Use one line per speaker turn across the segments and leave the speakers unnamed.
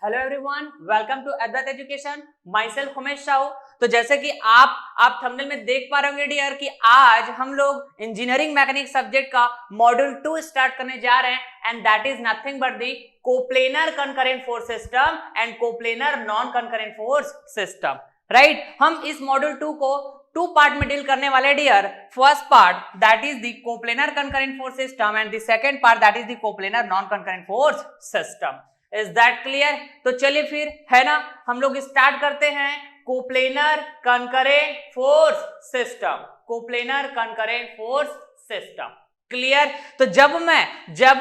Hello everyone, welcome to Advait Education. Myself Umesh Sahu. तो जैसे कि आप थंबनेल में देख पा रहे होंगे डियर कि आज हम लोग इंजीनियरिंग मैकेनिक्स सब्जेक्ट का मॉड्यूल 2 स्टार्ट करने जा रहे हैं and that is nothing but the coplanar concurrent force system and coplanar non concurrent force system. Right, हम इस मॉड्यूल 2 को 2 पार्ट में डील करने वाले dear. First part that is the coplanar concurrent force system and the second part that is the coplanar non concurrent force system. Is that clear? तो चलिए फिर, है ना, हम लोग स्टार्ट करते हैं coplanar concurrent force system. Coplanar concurrent force system clear? तो जब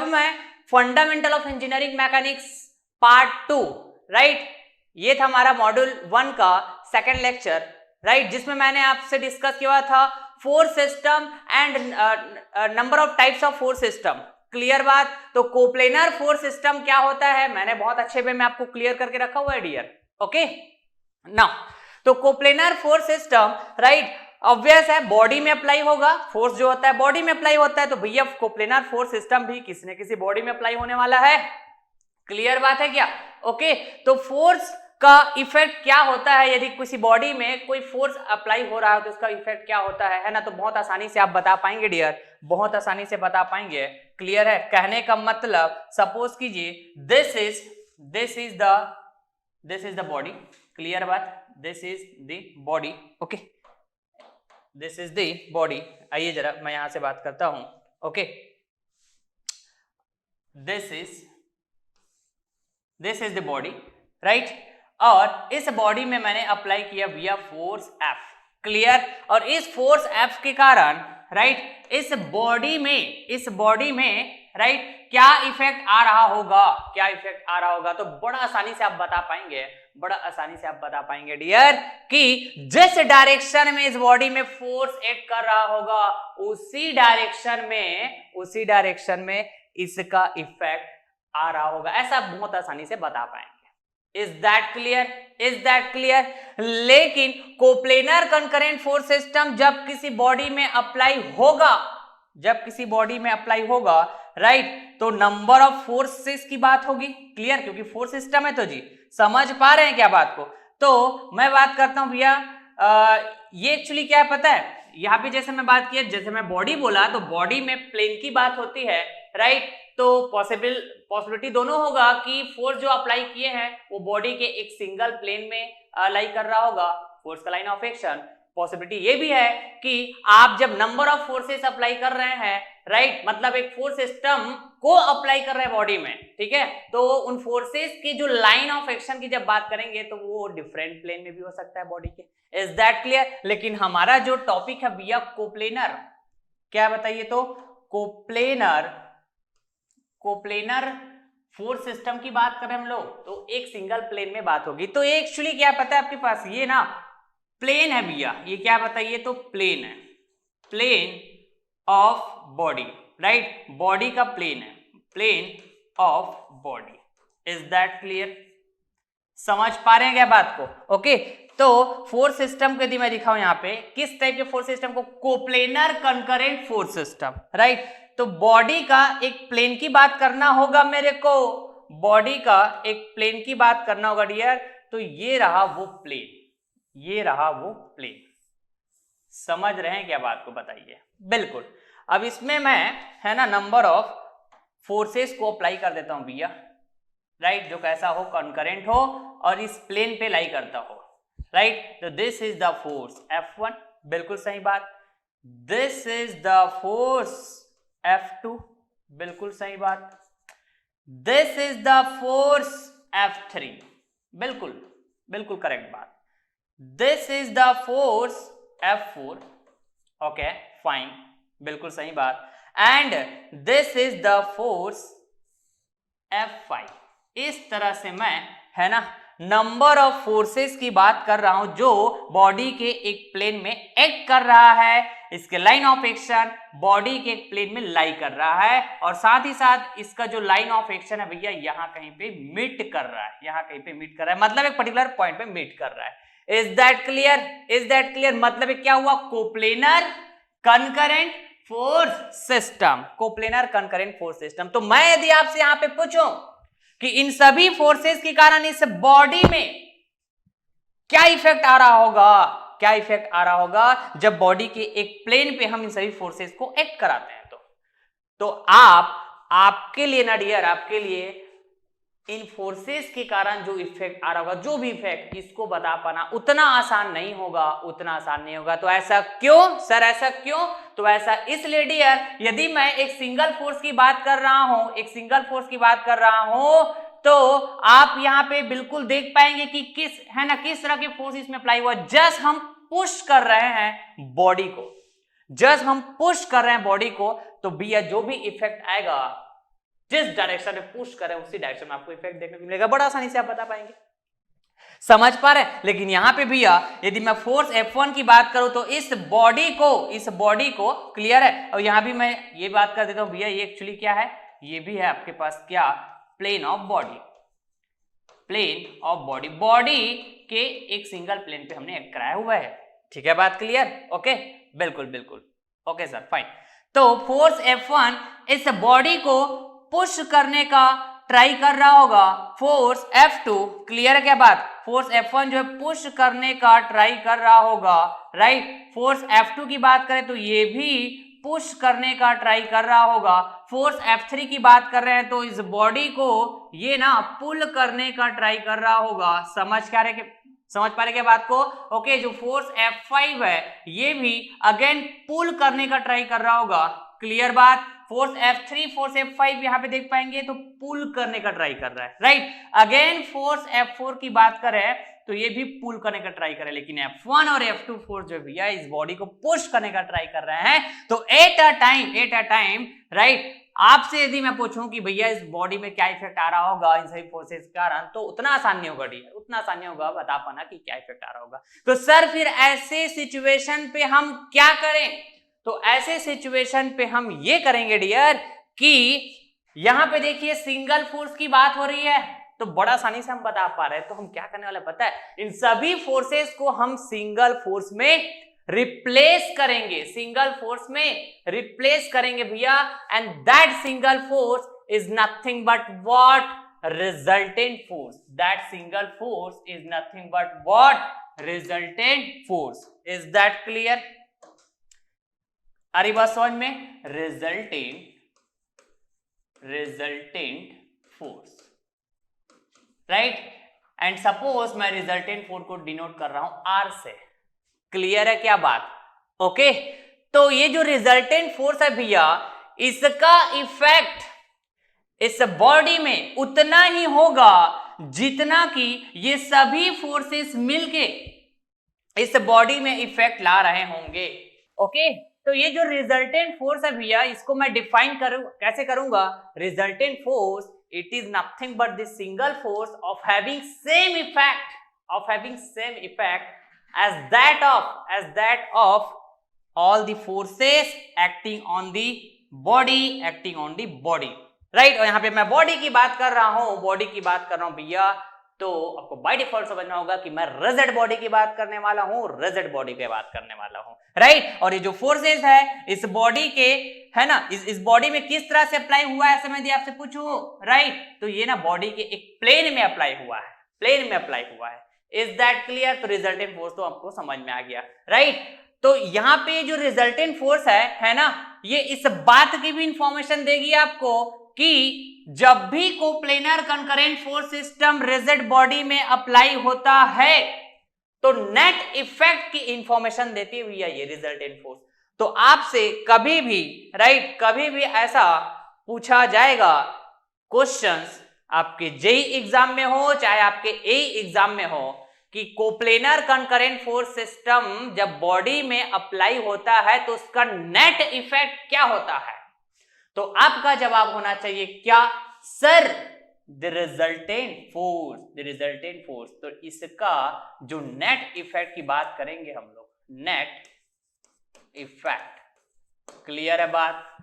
मैं fundamental of engineering mechanics part 2, right, ये था हमारा मॉड्यूल 1 का सेकेंड लेक्चर, राइट, जिसमें मैंने आपसे डिस्कस किया था force system and number of types of force system. Clear बात? तो कोप्लेनर फोर्स सिस्टम क्या होता है मैंने बहुत अच्छे वे में आपको क्लियर करके रखा हुआ है डियर। ओके नाउ, तो coplanar force system, right, obvious है बॉडी में अप्लाई होगा। फोर्स जो होता है बॉडी में अप्लाई होता है, तो भैया कोप्लेनर फोर्स सिस्टम भी किसी न किसी बॉडी में अप्लाई होने वाला है। क्लियर बात है क्या? ओके, तो फोर्स का इफेक्ट क्या होता है यदि किसी बॉडी में कोई फोर्स अप्लाई हो रहा है तो उसका इफेक्ट क्या होता है ना? तो बहुत आसानी से आप बता पाएंगे डियर, बहुत आसानी से बता पाएंगे। क्लियर है? कहने का मतलब सपोज कीजिए this is the body. Clear बात? This is the body. Okay, this is the body. आइए जरा मैं यहां से बात करता हूं। Okay, this is the body, right, और इस बॉडी में मैंने अप्लाई किया विया फोर्स F। क्लियर? और इस फोर्स F के कारण, राइट, इस बॉडी में राइट क्या इफेक्ट आ रहा होगा? तो बड़ा आसानी से आप बता पाएंगे डियर कि जिस डायरेक्शन में इस बॉडी में फोर्स एक्ट कर रहा होगा उसी डायरेक्शन में इसका इफेक्ट आ रहा होगा। ऐसा बहुत आसानी से बता पाएंगे। Is that clear? लेकिन कोप्लेनर कंकरेंट फोर्स सिस्टम जब किसी बॉडी में अप्लाई होगा, राइट, तो नंबर ऑफ फोर्सेस की बात होगी। क्लियर? क्योंकि फोर्स सिस्टम है। तो जी समझ पा रहे हैं क्या बात को? तो मैं बात करता हूं भैया, ये एक्चुअली क्या है पता है? यहां पे जैसे मैं बात किया, जैसे मैं बॉडी बोला तो बॉडी में प्लेन की बात होती है, राइट, तो पॉसिबिलिटी दोनों होगा कि फोर्स जो अप्लाई किए हैं वो बॉडी के एक सिंगल प्लेन में अप्लाई कर रहा होगा, फोर्स का लाइन ऑफ एक्शन। पॉसिबिलिटी ये भी है कि आप जब नंबर ऑफ फोर्सेस अप्लाई कर रहे हैं, राइट, मतलब एक फोर्स सिस्टम को अप्लाई कर रहे हैं बॉडी में, ठीक है, तो उन फोर्सेस की जो लाइन ऑफ एक्शन की जब बात करेंगे तो वो डिफरेंट प्लेन में भी हो सकता है बॉडी के। Is that clear? लेकिन हमारा जो टॉपिक है भैया कोप्लेनर, क्या बताइए? तो कोप्लेनर फोर्स सिस्टम की बात करें हम लोग तो एक सिंगल प्लेन में बात होगी। तो एक्चुअली क्या पता है आपके पास, ये ना प्लेन है भैया, ये क्या बताइए? तो प्लेन है, plane of body, right, body का प्लेन है, plane of body. Is that clear? समझ पा रहे हैं क्या बात को? ओके, तो फोर्स सिस्टम को यदि मैं दिखाऊं यहाँ पे किस टाइप के फोर्स सिस्टम को, coplanar concurrent force system, right, तो बॉडी का एक प्लेन की बात करना होगा मेरे को, बॉडी का एक प्लेन की बात करना होगा डियर। तो ये रहा वो प्लेन, समझ रहे हैं क्या बात को? बताइए। बिल्कुल। अब इसमें मैं, है ना, नंबर ऑफ फोर्सेस को अप्लाई कर देता हूं भैया, राइट, जो कैसा हो, कंकरेंट हो और इस प्लेन पे लाई करता हो, राइट। तो this is the force F1, बिल्कुल सही बात। This is the force F2, बिल्कुल सही बात। This is the force F3, बिल्कुल करेक्ट बात। This is the force F4, okay fine, बिल्कुल सही बात। And this is the force F5। इस तरह से मैं, है ना, नंबर ऑफ फोर्सेस की बात कर रहा हूं जो बॉडी के एक प्लेन में एक्ट कर रहा है, इसके लाइन ऑफ एक्शन बॉडी के एक प्लेन में लाई कर रहा है, और साथ ही साथ इसका जो लाइन ऑफ एक्शन है भैया यहां कहीं पे मीट कर रहा है, मतलब एक पर्टिकुलर पॉइंट पे मीट कर रहा है। Is that clear? मतलब क्या हुआ? Coplanar concurrent force system, coplanar concurrent force system. तो मैं यदि आपसे यहां पे पूछूं कि इन सभी फोर्सेस के कारण इस बॉडी में क्या इफेक्ट आ रहा होगा, क्या इफेक्ट आ रहा होगा जब बॉडी के एक प्लेन पे हम इन सभी फोर्सेस को एक्ट कराते हैं। तो आपके लिए ना डियर, आपके लिए इन फोर्सेस के कारण जो इफेक्ट आ रहा होगा, जो भी इफेक्ट, इसको बता पाना उतना आसान नहीं होगा, उतना आसान नहीं होगा। तो ऐसा क्यों सर, ऐसा क्यों? तो ऐसा इसलिए डियर, यदि मैं एक सिंगल फोर्स की बात कर रहा हूं, एक सिंगल फोर्स की बात कर रहा हूं, तो आप यहां पे बिल्कुल देख पाएंगे कि किस, है ना, किस तरह के फोर्स इसमें अप्लाई हुआ। जस्ट हम पुश कर रहे हैं बॉडी को, जस्ट हम पुश कर रहे हैं बॉडी को, तो भैया जो भी इफेक्ट आएगा, जिस डायरेक्शन में पुश करें उसी डायरेक्शन में आपको इफेक्ट देखने को मिलेगा। बड़ा आसानी से आप बता पाएंगे, समझ पा रहे हैं। लेकिन यहां पे भैया यदि मैं फोर्स F1 की बात करूं तो इस बॉडी को क्लियर है, और यहां भी मैं ये बात कर देता हूं भैया, ये एक्चुअली क्या है, ये भी है आपके पास क्या, plane of body, plane of body, body के एक सिंगल प्लेन पे हमने एक्ट कराया हुआ है। ठीक है, बात क्लियर? ओके, बिल्कुल बिल्कुल, ओके सर, फाइन। तो फोर्स F1 इस बॉडी को पुश करने का ट्राई कर रहा होगा, फोर्स F2, क्लियर है क्या बात, फोर्स F1 जो है पुश करने का ट्राई कर रहा होगा, राइट। फोर्स F2 की बात करें तो ये भी पुश करने का ट्राई कर रहा होगा। फोर्स F3 की बात कर रहे हैं तो इस बॉडी को ये ना पुल करने का ट्राई कर रहा होगा। समझ पा रहे क्या बात को? ओके, जो फोर्स F5 है ये भी अगेन पुल करने का ट्राई कर रहा होगा। क्लियर बात? फोर्स F3, फोर्स F5 यहां पे देख पाएंगे तो पुल करने का ट्राई कर रहा है, राइट। अगेन फोर्स F4 की बात करें तो ये भी पुल करने का ट्राई करे, लेकिन F1 और F2 फोर्स जो भैया इस बॉडी को पुश करने का ट्राई कर रहे हैं। तो एट अ टाइम, राइट, आपसे यदि मैं पूछूं कि भैया इस बॉडी में क्या इफेक्ट आ रहा होगा इन सभी फोर्सेस के कारण, तो उतना आसान नहीं होगा डियर, उतना आसान नहीं होगा बता पाना कि क्या इफेक्ट आ रहा होगा। तो सर फिर ऐसे सिचुएशन पे हम क्या करें? तो ऐसे सिचुएशन पे हम ये करेंगे डियर कि यहां पे देखिए सिंगल फोर्स की बात हो रही है, तो बड़ा आसानी से हम बता पा रहे हैं। तो हम क्या करने वाले पता है, इन सभी फोर्सेस को हम सिंगल फोर्स में रिप्लेस करेंगे, सिंगल फोर्स में रिप्लेस करेंगे भैया, and that single force is nothing but what, resultant force. That single force is nothing but what, resultant force. Is that clear? अरे बात समझ में? Resultant force, right. And suppose मैं resultant force को denote कर रहा हूं R से। क्लियर है क्या बात? ओके, तो ये जो रिजल्टेंट फोर्स है भैया, इसका इफेक्ट इस बॉडी में उतना ही होगा जितना कि ये सभी फोर्सेस मिलके इस बॉडी में इफेक्ट ला रहे होंगे। ओके, तो ये जो रिजल्टेंट फोर्स है भैया, इसको मैं डिफाइन कैसे करूंगा? Resultant force, it is nothing but the single force of having same effect as that of all the forces acting on the body, right। और यहां पे मैं बॉडी की बात कर रहा हूं भैया, तो आपको बाय डिफॉल्ट समझना होगा कि मैं रिजिड बॉडी की बात करने वाला हूं, राइट। और ये जो फोर्सेस है इस बॉडी के, है ना, इस बॉडी में किस तरह से अप्लाई हुआ है, ऐसे मैं आपसे पूछूं, राइट, तो ये ना बॉडी के एक प्लेन में अप्लाई हुआ है, इज दैट क्लियर? तो रिजल्टेंट फोर्स तो आपको समझ में आ गया, राइट। तो यहां पे जो रिजल्टेंट फोर्स है ना, ये इस बात की भी इंफॉर्मेशन देगी आपको कि जब भी coplanar concurrent force system rigid body में अप्लाई होता है तो नेट इफेक्ट की इंफॉर्मेशन देती है भैया ये रिजल्टेंट फोर्स। तो आपसे कभी भी, राइट, कभी भी ऐसा पूछा जाएगा क्वेश्चंस, आपके जेई एग्जाम में हो चाहे आपके एई एग्जाम में हो, कि कोप्लेनर कंकरेंट फोर्स सिस्टम जब बॉडी में अप्लाई होता है तो उसका नेट इफेक्ट क्या होता है, तो आपका जवाब होना चाहिए क्या? Sir the resultant force. तो इसका जो नेट इफेक्ट की बात करेंगे हम लोग, नेट इफेक्ट, क्लियर है बात?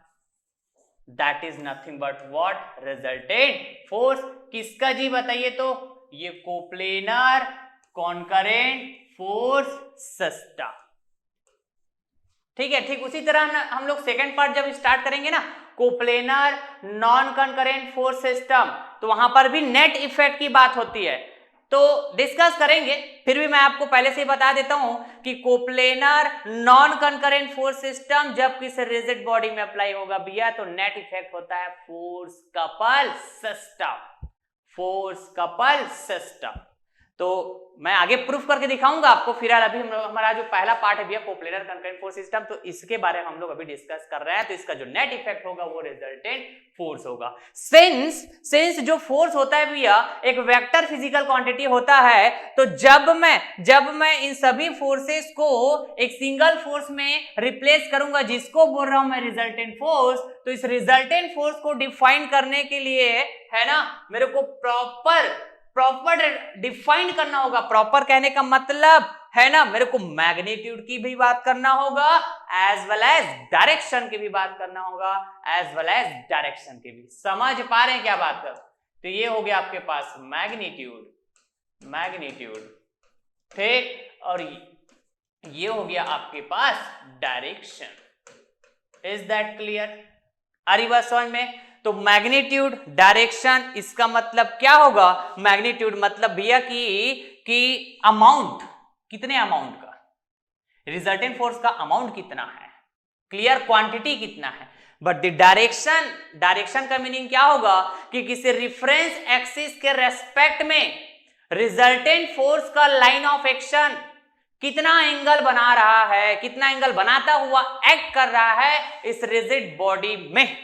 That is nothing but what, resultant force. किसका जी बताइए? तो ये कोप्लेनर कॉन्करेंट फोर्स सिस्टम, ठीक है। ठीक उसी तरह हम लोग सेकंड पार्ट जब स्टार्ट करेंगे ना, coplanar non concurrent force system, तो वहां पर भी नेट इफेक्ट की बात होती है, तो डिस्कस करेंगे। फिर भी मैं आपको पहले से ही बता देता हूं कि coplanar non concurrent force system जब किसी रिजिड बॉडी में अप्लाई होगा भैया तो नेट इफेक्ट होता है force couple system, force couple system. तो मैं आगे प्रूफ करके दिखाऊंगा आपको। फिलहाल अभी हमारा जो पहला पार्ट है भैया कोप्लेनर कंकरेंट फोर्स सिस्टम, तो इसके बारे में हम लोग अभी डिस्कस कर रहे हैं। तो इसका जो नेट इफेक्ट होगा वो रिजल्टेंट फोर्स होगा। सिंस जो फोर्स होता है भैया एक वेक्टर फिजिकल क्वांटिटी होता है, तो जब मैं इन सभी फोर्सेस को एक सिंगल फोर्स में रिप्लेस करूंगा जिसको बोल रहा हूं मैं रिजल्टेंट फोर्स, तो इस रिजल्टेंट फोर्स को डिफाइन करने के लिए है ना मेरे को प्रॉपर डिफाइन करना होगा। प्रॉपर कहने का मतलब है ना मेरे को मैग्नीट्यूड की भी बात करना होगा एज वेल एज डायरेक्शन की भी बात करना होगा, एज वेल एज डायरेक्शन की भी। समझ पा रहे हैं क्या बात कर? तो ये हो गया आपके पास मैग्नीट्यूड ठीक, और ये हो गया आपके पास डायरेक्शन। Is that clear? आ रही बात समझ में? तो मैग्नीट्यूड डायरेक्शन, इसका मतलब क्या होगा? मैग्नीट्यूड मतलब भैया कि अमाउंट, कितने अमाउंट का, रिजल्टेंट फोर्स का अमाउंट कितना है, क्लियर, क्वांटिटी कितना है। बट द डायरेक्शन का मीनिंग क्या होगा कि किसी रिफरेंस एक्सिस के रेस्पेक्ट में रिजल्टेंट फोर्स का लाइन ऑफ एक्शन कितना एंगल बना रहा है, कितना एंगल बनाता हुआ एक्ट कर रहा है इस रिजिड बॉडी में।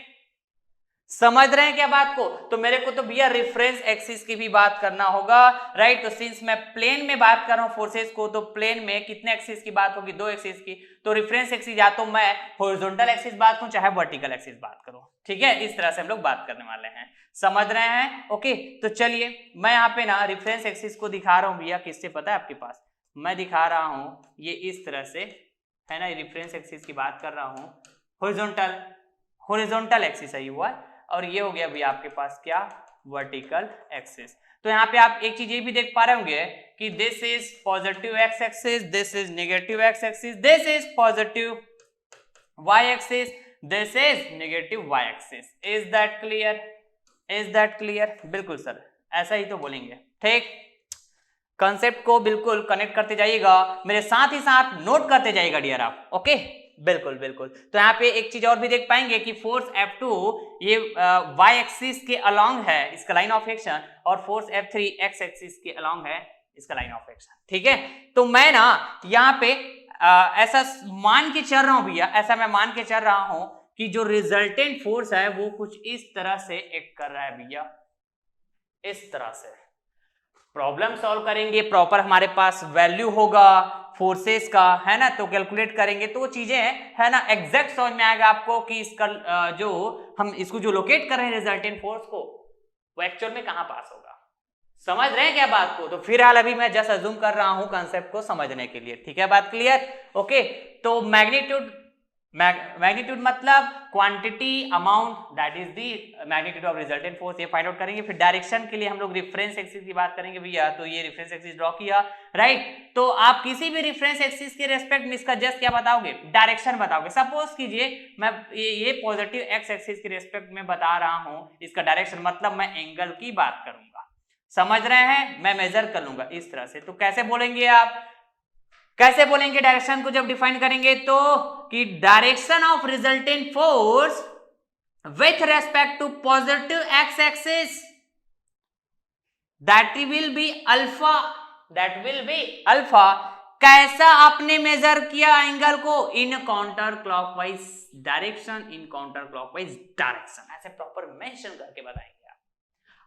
समझ रहे हैं क्या बात को? तो मेरे को तो भैया रेफरेंस एक्सिस की भी बात करना होगा, राइट। तो सिंस मैं प्लेन में बात कर रहा हूं फोर्सेस को, तो प्लेन में कितने एक्सिस की बात होगी? 2 एक्सिस की। तो रेफरेंस एक्सिस या तो मैं हॉरिजॉन्टल एक्सिस बात करूं चाहे वर्टिकल एक्सिस बात करूं, ठीक है। इस तरह से हम लोग बात करने वाले हैं, समझ रहे हैं? ओके, तो चलिए मैं यहाँ पे ना रेफरेंस एक्सिस को दिखा रहा हूं भैया, किससे पता है आपके पास? मैं दिखा रहा हूं ये इस तरह से, है ना, रेफरेंस एक्सिस की बात कर रहा हूं, हॉरिजॉन्टल एक्सिस है ये हुआ, और ये हो गया भैया आपके पास क्या? Vertical axis. तो यहाँ पे आप एक चीज ये भी देख पा रहे होंगे कि this is positive X axis, this is negative X axis, this is positive Y axis, this is negative Y axis. Is that clear? Is that clear? बिल्कुल सर, ऐसा ही तो बोलेंगे, ठीक। कंसेप्ट को बिल्कुल कनेक्ट करते जाइएगा, मेरे साथ ही साथ नोट करते जाइएगा डियर आप, ओके। बिल्कुल बिल्कुल। तो यहाँ पे एक चीज और भी देख पाएंगे कि फोर्स F2 ये y एक्सिस के अलोंग है, इसका लाइन ऑफ एक्शन, और फोर्स F3 x एक्सिस के अलोंग है, इसका लाइन ऑफ एक्शन, ठीक है। तो मैं ना यहाँ पे ऐसा मान के चल रहा हूं भैया, ऐसा मैं मान के चल रहा हूं कि जो रिजल्टेंट फोर्स है वो कुछ इस तरह से एक्ट कर रहा है भैया, इस तरह से। प्रॉब्लम सॉल्व करेंगे, प्रॉपर हमारे पास वैल्यू होगा फोर्सेस का, है ना, तो कैलकुलेट करेंगे तो वो चीजें है ना एग्जैक्ट समझ में आएगा आपको कि इसका जो हम इसको जो लोकेट कर रहे हैं रिजल्टेंट फोर्स को, वो एक्चुअल में कहां पास होगा। समझ रहे हैं क्या बात को? तो फिलहाल अभी मैं जस्ट अज्यूम कर रहा हूं कंसेप्ट को समझने के लिए, ठीक है, बात क्लियर? ओके, तो मैग्नीट्यूड मतलब quantity, amount, that is the magnitude of resultant force, ये फाइंड आउट करेंगे। फिर डायरेक्शन के लिए हम लोग रेफरेंस एक्सिस की बात करेंगे भैया, तो ये रेफरेंस एक्सिस ड्रॉ किया, राइट। तो आप किसी भी रेफरेंस एक्सिस के रेस्पेक्ट में इसका जस्ट क्या बताओगे? डायरेक्शन बताओगे। सपोज कीजिए मैं ये पॉजिटिव एक्स एक्सिस के रेस्पेक्ट में बता रहा हूं इसका डायरेक्शन, मतलब मैं एंगल की बात करूंगा, समझ रहे हैं, मैं मेजर कर लूंगा इस तरह से। तो कैसे बोलेंगे आप, कैसे बोलेंगे डायरेक्शन को जब डिफाइन करेंगे? तो कि direction of resultant force with respect to positive X axis that will be alpha, कैसा आपने मेजर किया एंगल को? In counter clockwise direction, in counter clockwise direction, ऐसे प्रॉपर मेंशन करके बताएंगे।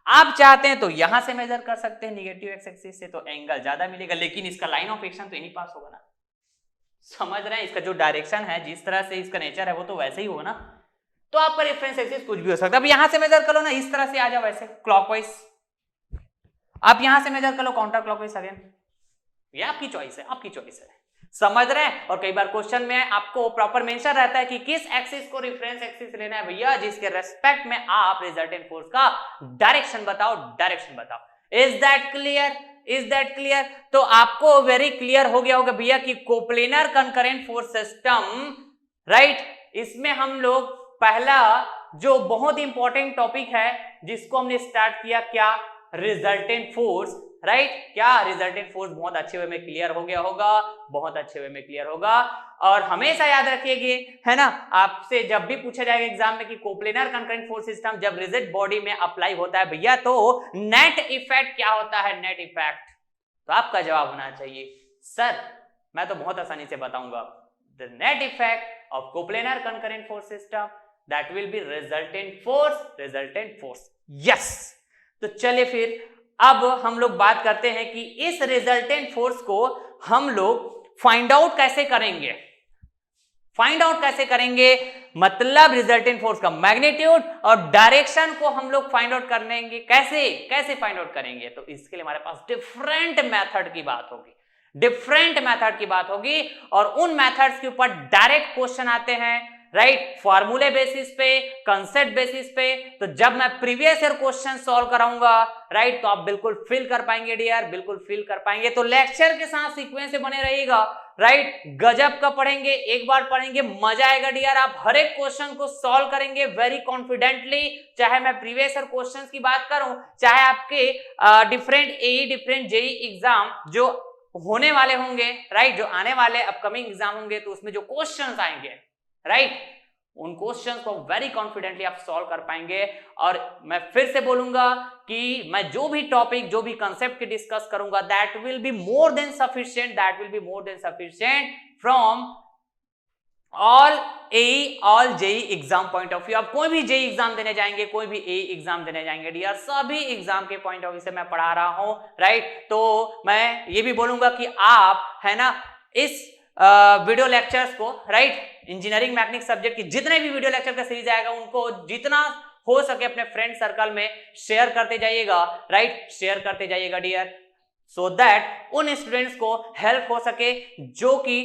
आप चाहते हैं तो यहां से मेजर कर सकते हैं नेगेटिव एक्स एक्सिस से, तो एंगल ज्यादा मिलेगा, लेकिन इसका लाइन ऑफ एक्शन तो यहीं पास होगा ना, समझ रहे हैं? इसका जो डायरेक्शन है, जिस तरह से इसका नेचर है, वो तो वैसे ही होगा ना। तो आपका रेफरेंस एक्सिस कुछ भी हो सकता है। अब यहां से मेजर कर लो ना, इस तरह से आ जाओ ऐसे क्लॉकवाइज, आप यहां से मेजर कर लो काउंटर क्लॉकवाइज अगेन, ये आपकी चॉइस है, आपकी चॉइस है, समझ रहे हैं? और कई बार क्वेश्चन में आपको प्रॉपर मेंशन रहता है कि किस एक्सिस को रेफरेंस एक्सिस लेना है भैया, जिसके रेस्पेक्ट में आप रिजल्टेंट फोर्स का डायरेक्शन बताओ, डायरेक्शन बताओ। Is that clear? Is that clear? तो आपको वेरी क्लियर हो गया होगा भैया कि coplanar concurrent force system, right, इसमें हम लोग पहला जो बहुत इंपॉर्टेंट टॉपिक है जिसको हमने स्टार्ट किया, क्या, रिजल्टेंट फोर्स, राइट। क्या रिजल्टेंट फोर्स बहुत अच्छे वे में क्लियर हो गया होगा, बहुत अच्छे वे में क्लियर होगा। और हमेशा याद रखिएगा, है ना, आपसे जब भी पूछा जाएगा एग्जाम में कि कोप्लेनर कंकरेंट फोर्स सिस्टम जब रिजिड बॉडी में अप्लाई होता है भैया तो नेट इफेक्ट क्या होता है, नेट इफेक्ट। तो आपका जवाब होना चाहिए सर मैं तो बहुत आसानी से बताऊंगा, the net effect of coplanar concurrent force system that will B resultant force, resultant force. Yes, तो चलिए फिर अब हम लोग बात करते हैं कि इस रिजल्टेंट फोर्स को हम लोग फाइंड आउट कैसे करेंगे। फाइंड आउट कैसे करेंगे मतलब रिजल्टेंट फोर्स का मैग्नीट्यूड और डायरेक्शन को हम लोग फाइंड आउट करेंगे। कैसे फाइंड आउट करेंगे, तो इसके लिए हमारे पास डिफरेंट मेथड की बात होगी, डिफरेंट मेथड की बात होगी और उन मेथड्स के ऊपर डायरेक्ट क्वेश्चन आते हैं, राइट, फॉर्मूले बेसिस पे, कंसेप्ट बेसिस पे। तो जब मैं प्रीवियस ईयर क्वेश्चन सॉल्व कराऊंगा, राइट, तो आप बिल्कुल फील कर पाएंगे डियर, बिल्कुल फील कर पाएंगे। तो लेक्चर के साथ सीक्वेंस से बने रहिएगा, राइट, गजब का पढ़ेंगे, एक बार पढ़ेंगे मजा आएगा डियर। आप हर एक क्वेश्चन को सॉल्व करेंगे वेरी कॉन्फिडेंटली, चाहे मैं प्रीवियस ईयर क्वेश्चंस की बात करूं, चाहे आपके डिफरेंट एई, डिफरेंट जेई एग्जाम जो होने वाले होंगे, राइट, जो आने वाले अपकमिंग एग्जाम होंगे, तो उसमें जो क्वेश्चंस आएंगे, राइट, उन क्वेश्चंस को वेरी कॉन्फिडेंटली आप सॉल्व कर पाएंगे। और मैं फिर से बोलूंगा कि मैं जो भी टॉपिक, जो भी कंसेप्ट की डिस्कस करूंगा, that will be more than sufficient, that will be more than sufficient from all AE, all JE exam point of view. आप कोई भी जेई एग्जाम देने जाएंगे, कोई भी एई एग्जाम देने जाएंगे डियर, सभी एग्जाम के पॉइंट ऑफ व्यू से मैं पढ़ा रहा हूं, राइट। तो मैं ये भी बोलूंगा कि आप, है ना, इस वीडियो लेक्चर्स को, राइट, इंजीनियरिंग मैकेनिक्स सब्जेक्ट की जितने भी वीडियो लेक्चर का सीरीज आएगा उनको जितना हो सके अपने फ्रेंड सर्कल में शेयर करते जाइएगा, राइट, शेयर करते जाइएगा डियर, सो दैट उन स्टूडेंट्स को हेल्प हो सके जो कि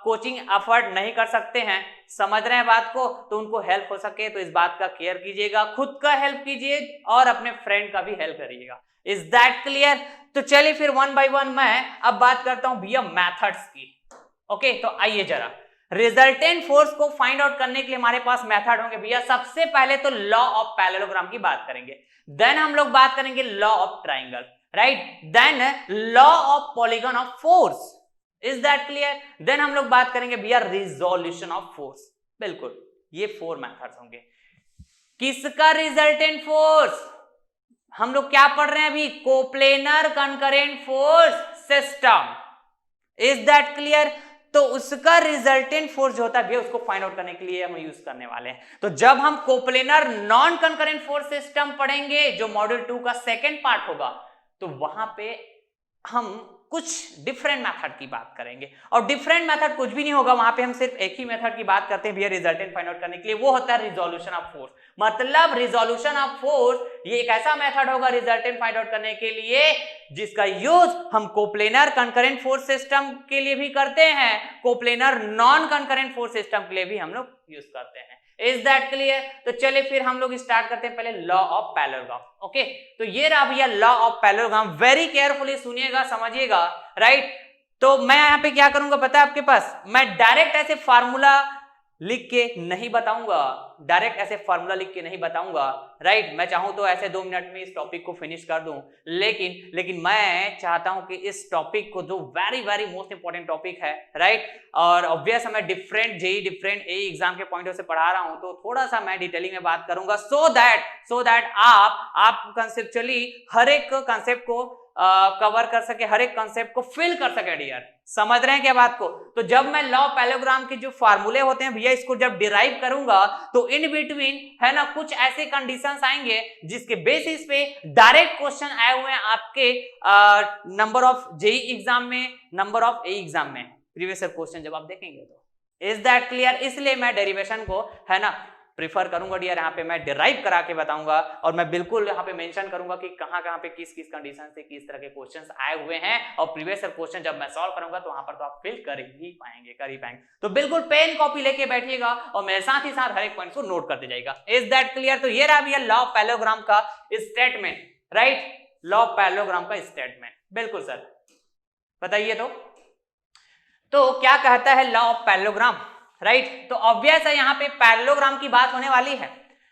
कोचिंग अफोर्ड नहीं कर सकते हैं, समझ रहे हैं बात को, तो उनको हेल्प हो सके। तो इस बात का केयर कीजिएगा, खुद का हेल्प कीजिए और अपने फ्रेंड का भी हेल्प करिएगा। Is that clear? तो चलिए फिर वन बाय वन मैं अब बात करता हूं भैया मेथड्स की। ओके, तो आइए जरा रिजल्टेंट फोर्स को फाइंड आउट करने के लिए हमारे पास मेथड होंगे भैया। सबसे पहले तो लॉ ऑफ पैरेललोग्राम की बात करेंगे, देन हम लोग बात करेंगे law of triangle, right, then law of polygon of force. Is that clear? Then हम लोग बात करेंगे भैया रिजोल्यूशन ऑफ फोर्स। बिल्कुल, ये 4 मेथड्स होंगे। किसका रिजल्टेंट फोर्स? हम लोग क्या पढ़ रहे हैं अभी? Coplanar concurrent force system. Is that clear? तो उसका रिजल्टेंट फोर्स जो होता है उसको फाइंड आउट करने के लिए हम यूज करने वाले हैं। तो जब हम coplanar non concurrent force system पढ़ेंगे, जो मॉड्यूल 2 का सेकेंड पार्ट होगा, तो वहां पे हम कुछ डिफरेंट मेथड की बात करेंगे। और डिफरेंट मेथड कुछ भी नहीं होगा, वहां पे हम सिर्फ एक ही मेथड की बात करते हैं भैया रिजल्टेंट फाइंड आउट करने के लिए, वो होता है रिजोल्यूशन ऑफ फोर्स। मतलब रिजोल्यूशन ऑफ फोर्स ये एक ऐसा मेथड होगा रिजल्टेंट फाइंड आउट करने के लिए जिसका यूज हम कोप्लेनर कंकरेंट फोर्स सिस्टम के लिए भी करते हैं, coplanar non concurrent force system के लिए भी हम लोग यूज करते हैं। Is that clear? तो चलिए फिर हम लोग स्टार्ट करते हैं पहले लॉ ऑफ पैरेललोग्राम। ओके, तो ये रहा भैया law of parallelogram. Very carefully सुनिएगा, समझिएगा, राइट। तो मैं यहां पे क्या करूंगा पता है आपके पास? मैं डायरेक्ट ऐसे फार्मूला लिख के नहीं बताऊंगा, डायरेक्ट ऐसे फार्मूला लिख के नहीं बताऊंगा, राइट। मैं चाहूं तो ऐसे 2 मिनट में इस टॉपिक को फिनिश कर दूं, लेकिन मैं चाहता हूं कि इस टॉपिक को, जो very very most important topic है, राइट, और ऑब्वियस मैं डिफरेंट जेई, डिफरेंट एई एग्जाम के पॉइंट से पढ़ा रहा हूं, तो थोड़ा सा मैं डिटेलिंग में बात करूंगा, सो दैट आप कंसेप्चुअली हर एक कंसेप्ट को कवर कर सके, हर एक कंसेप्ट को फिल कर सके डियर। समझ रहे हैं क्या बात को? तो जब मैं लॉ ऑफ पैरेललोग्राम के जो फार्मूले होते हैं भैया, इसको जब डिराइव करूंगा तो इन बिटवीन, है ना, कुछ ऐसे कंडीशंस आएंगे जिसके बेसिस पे डायरेक्ट क्वेश्चन आए हुए हैं आपके नंबर ऑफ जेई एग्जाम में, नंबर ऑफ ए एग्जाम में, प्रीवियस ईयर क्वेश्चन जब आप देखेंगे तो। Is that clear? इसलिए मैं डेरिवेशन को, है ना, प्रीफर करूंगा डियर, यहाँ पे मैं डिराइव करा के बताऊंगा और मैं बिल्कुल यहाँ पे मेंशन करूंगा कि कहाँ पे किस किस कंडीशन से किस तरह के क्वेश्चंस आए हुए हैं, और प्रीवियस ईयर क्वेश्चन जब मैं सॉल्व करूंगा तो वहां पर तो आप फिल कर ही पाएंगे। तो बिल्कुल पेन कॉपी लेके बैठिएगा और मेरे साथ ही साथ हर एक पॉइंट को नोट करते जाएगा। Is that clear? तो ये रहा भैया लॉ ऑफ पैरेललोग्राम का statement, right, law of parallelogram का स्टेटमेंट। बिल्कुल सर, बताइए तो क्या कहता है लॉ ऑफ पैरेललोग्राम? राइट। तो ऑब्वियस है यहाँ पे पैरेललोग्राम की बात होने वाली है,